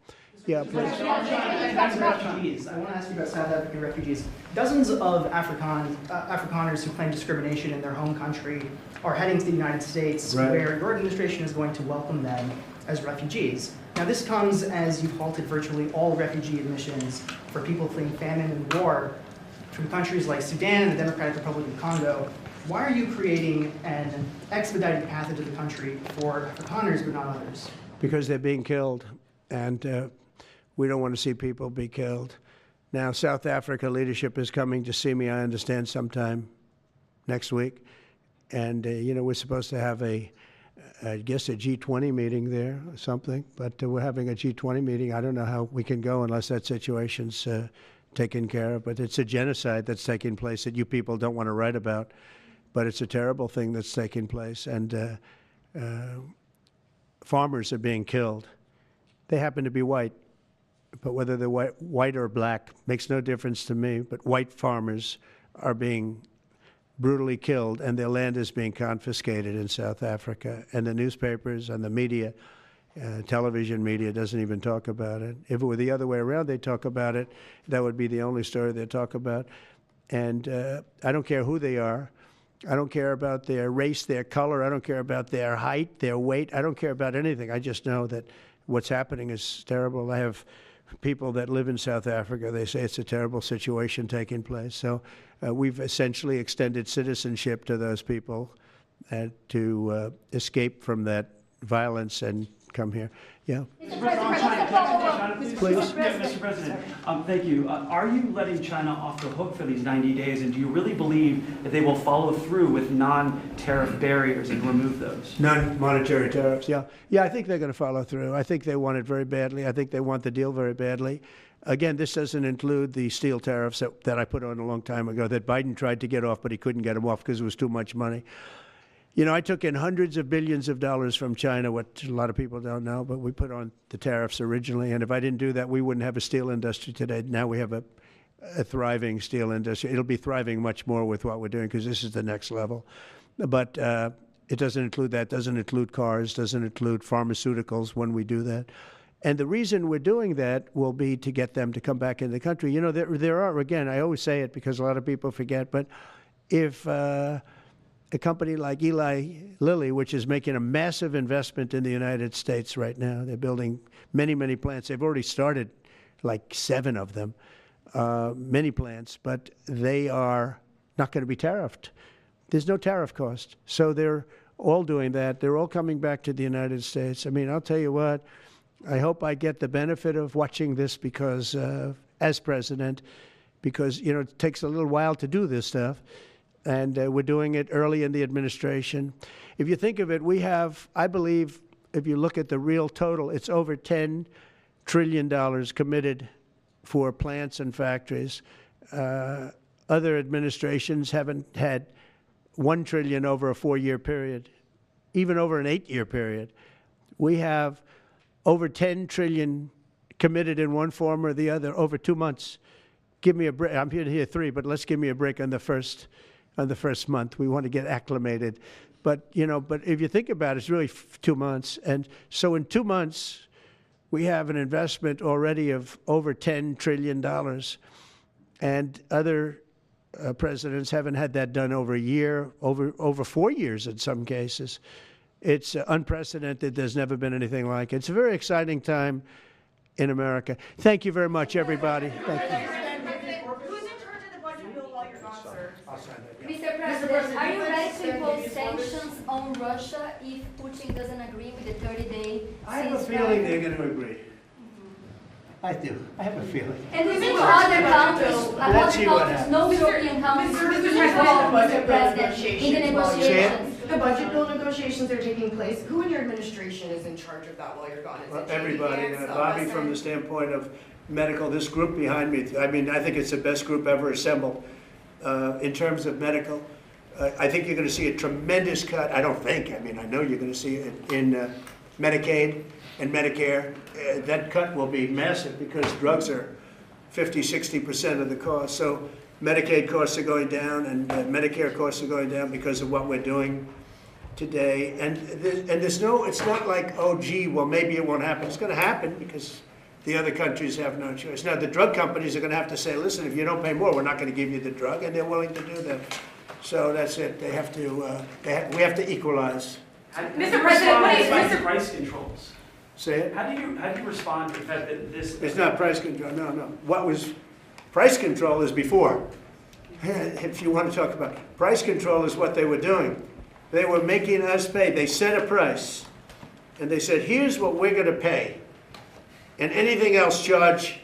Yeah, please. Refugees. I want to ask you about South African refugees. Dozens of Afrikaners who claim discrimination in their home country are heading to the United States, right, where your administration is going to welcome them as refugees. Now, this comes as you've halted virtually all refugee admissions for people fleeing famine and war from countries like Sudan and the Democratic Republic of Congo. Why are you creating an expedited path into the country for Afrikaners but not others? Because they're being killed, and we don't want to see people be killed. Now, South Africa leadership is coming to see me, I understand, sometime next week. And, you know, we're supposed to have I guess a G20 meeting there or something, but we're having a G20 meeting. I don't know how we can go unless that situation's taken care of, but it's a genocide that's taking place that you people don't want to write about, but it's a terrible thing that's taking place, and farmers are being killed. They happen to be white, but whether they're white or black makes no difference to me, but white farmers are being brutally killed, and their land is being confiscated in South Africa, and the newspapers and the media, television media doesn't even talk about it. If it were the other way around, they'd talk about it. That would be the only story they'd talk about. And I don't care who they are. I don't care about their race, their color. I don't care about their height, their weight. I don't care about anything. I just know that what's happening is terrible. I have people that live in South Africa. They say it's a terrible situation taking place. So we've essentially extended citizenship to those people to escape from that violence and come here. Yeah. Mr. President, please. Mr. President, thank you. Are you letting China off the hook for these 90 days, and do you really believe that they will follow through with non-tariff barriers and remove those? Non-monetary tariffs, yeah. Yeah, I think they're going to follow through. I think they want it very badly. I think they want the deal very badly. Again, this doesn't include the steel tariffs that I put on a long time ago that Biden tried to get off, but he couldn't get them off because it was too much money. You know, I took in hundreds of billions of dollars from China, what a lot of people don't know, but we put on the tariffs originally. And if I didn't do that, we wouldn't have a steel industry today. Now we have a thriving steel industry. It'll be thriving much more with what we're doing because this is the next level. But it doesn't include that, doesn't include cars, doesn't include pharmaceuticals when we do that. And the reason we're doing that will be to get them to come back in the country. You know, there are, again, I always say it because a lot of people forget, but if a company like Eli Lilly, which is making a massive investment in the United States right now. They're building many, many plants. They've already started like 7 of them, many plants, but they are not going to be tariffed. There's no tariff cost. So they're all doing that. They're all coming back to the United States. I mean, I'll tell you what, I hope I get the benefit of watching this because, as president, because, you know, it takes a little while to do this stuff. And we're doing it early in the administration. If you think of it, we have, I believe, if you look at the real total, it's over $10 trillion committed for plants and factories. Other administrations haven't had $1 trillion over a 4-year period, even over an 8-year period. We have over $10 trillion committed in one form or the other over 2 months. Give me a break. I'm here to hear 3, but let's give me a break on the first month. We want to get acclimated. But, you know, but if you think about it, it's really 2 months. And so in 2 months, we have an investment already of over $10 trillion. And other presidents haven't had that done over a year, over 4 years in some cases. It's unprecedented. There's never been anything like it. It's a very exciting time in America. Thank you very much, everybody. Thank you. Who's in charge of the budget bill while you're gone, sir? Mr. President, are you ready to impose sanctions on Russia if Putin doesn't agree with the 30-day ceasefire? I have a feeling they're going to agree. I do. I have a feeling. And we've seen other countries, no European countries, involved, Mr. President, in the negotiations. The budget bill negotiations are taking place. Who in your administration is in charge of that while you're gone? Is it Everybody. Bobby, from the standpoint of medical, this group behind me, I mean, I think it's the best group ever assembled in terms of medical. I think you're going to see a tremendous cut. I don't think. I mean, I know you're going to see it in Medicaid and Medicare. That cut will be massive because drugs are 50-60% of the cost. So Medicaid costs are going down and Medicare costs are going down because of what we're doing today. And there's no, it's not like, oh, gee, well, maybe it won't happen. It's going to happen because the other countries have no choice. Now, the drug companies are going to have to say, listen, if you don't pay more, we're not going to give you the drug, and they're willing to do that. So that's it. They have to, we have to equalize. Mr. President, what is price controls? Say it? How do you respond to the fact that this... It's not price control, no. What was price control is before. If you want to talk about price control is what they were doing. They were making us pay. They set a price, and they said, here's what we're going to pay, and anything else charge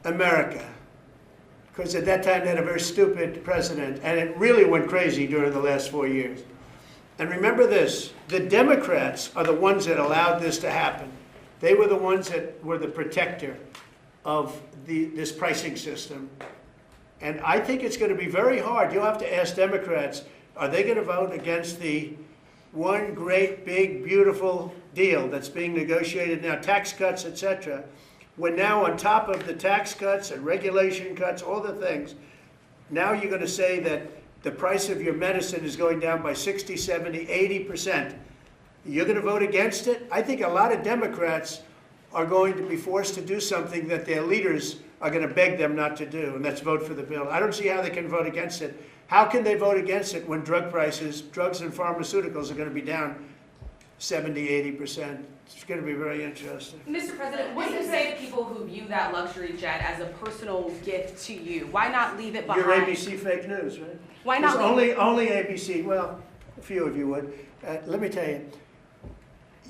America. Because at that time they had a very stupid president, and it really went crazy during the last 4 years. And remember this, the Democrats are the ones that allowed this to happen. They were the ones that were the protector of this pricing system. And I think it's going to be very hard. You'll have to ask Democrats, are they going to vote against the one great, big, beautiful deal that's being negotiated now, tax cuts, etc., when now on top of the tax cuts and regulation cuts, all the things, now you're going to say that the price of your medicine is going down by 60, 70, 80%. You're going to vote against it? I think a lot of Democrats are going to be forced to do something that their leaders are going to beg them not to do, and that's vote for the bill. I don't see how they can vote against it. How can they vote against it when drug prices, drugs and pharmaceuticals are going to be down 70, 80%? It's going to be very interesting. Mr. President, what do you say to people who view that luxury jet as a personal gift to you? Why not leave it behind? You're ABC fake news, right? Why not only ABC? Well, a few of you would. Let me tell you,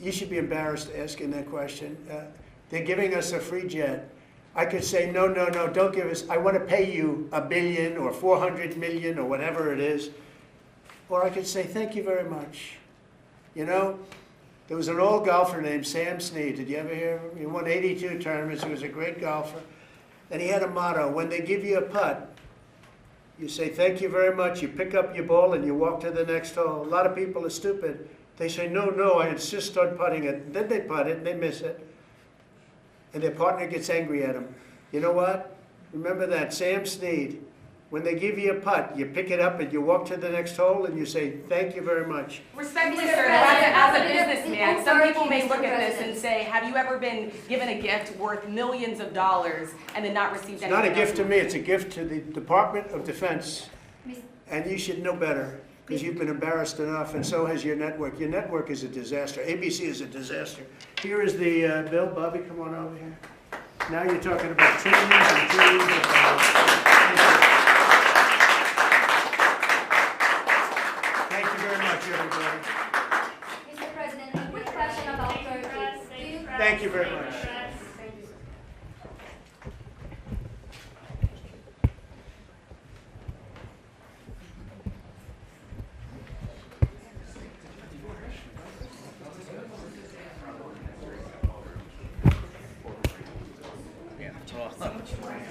you should be embarrassed asking that question. They're giving us a free jet. I could say, no, don't give us. I want to pay you $1 billion or $400 million or whatever it is. Or I could say, thank you very much. You know, there was an old golfer named Sam Snead. Did you ever hear of him? He won 82 tournaments. He was a great golfer. And he had a motto, when they give you a putt, you say, thank you very much. You pick up your ball and you walk to the next hole. A lot of people are stupid. They say, no, I insist on putting it. And then they putt it and they miss it. And their partner gets angry at them. You know what? Remember that, Sam Snead. When they give you a putt, you pick it up and you walk to the next hole and you say, thank you very much. Respectfully, sir, as a businessman, some people may look at this and say, have you ever been given a gift worth millions of dollars and then not received anything? It's not a gift to me, it's a gift to the Department of Defense. And you should know better, because you've been embarrassed enough, and so has your network. Your network is a disaster. ABC is a disaster. Here is the bill. Bobby, come on over here. Now you're talking about trillions and trillions of dollars. Thank you very much, everybody. Mr. President, a quick question about Turkey. Thank you very much.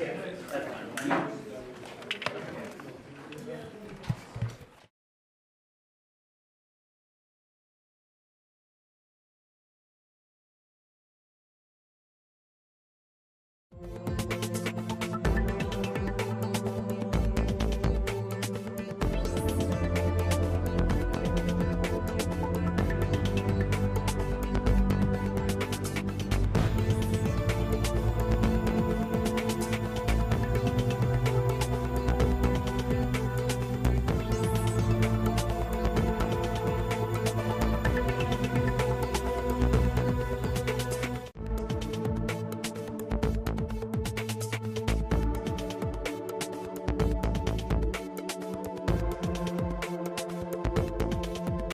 That's fine.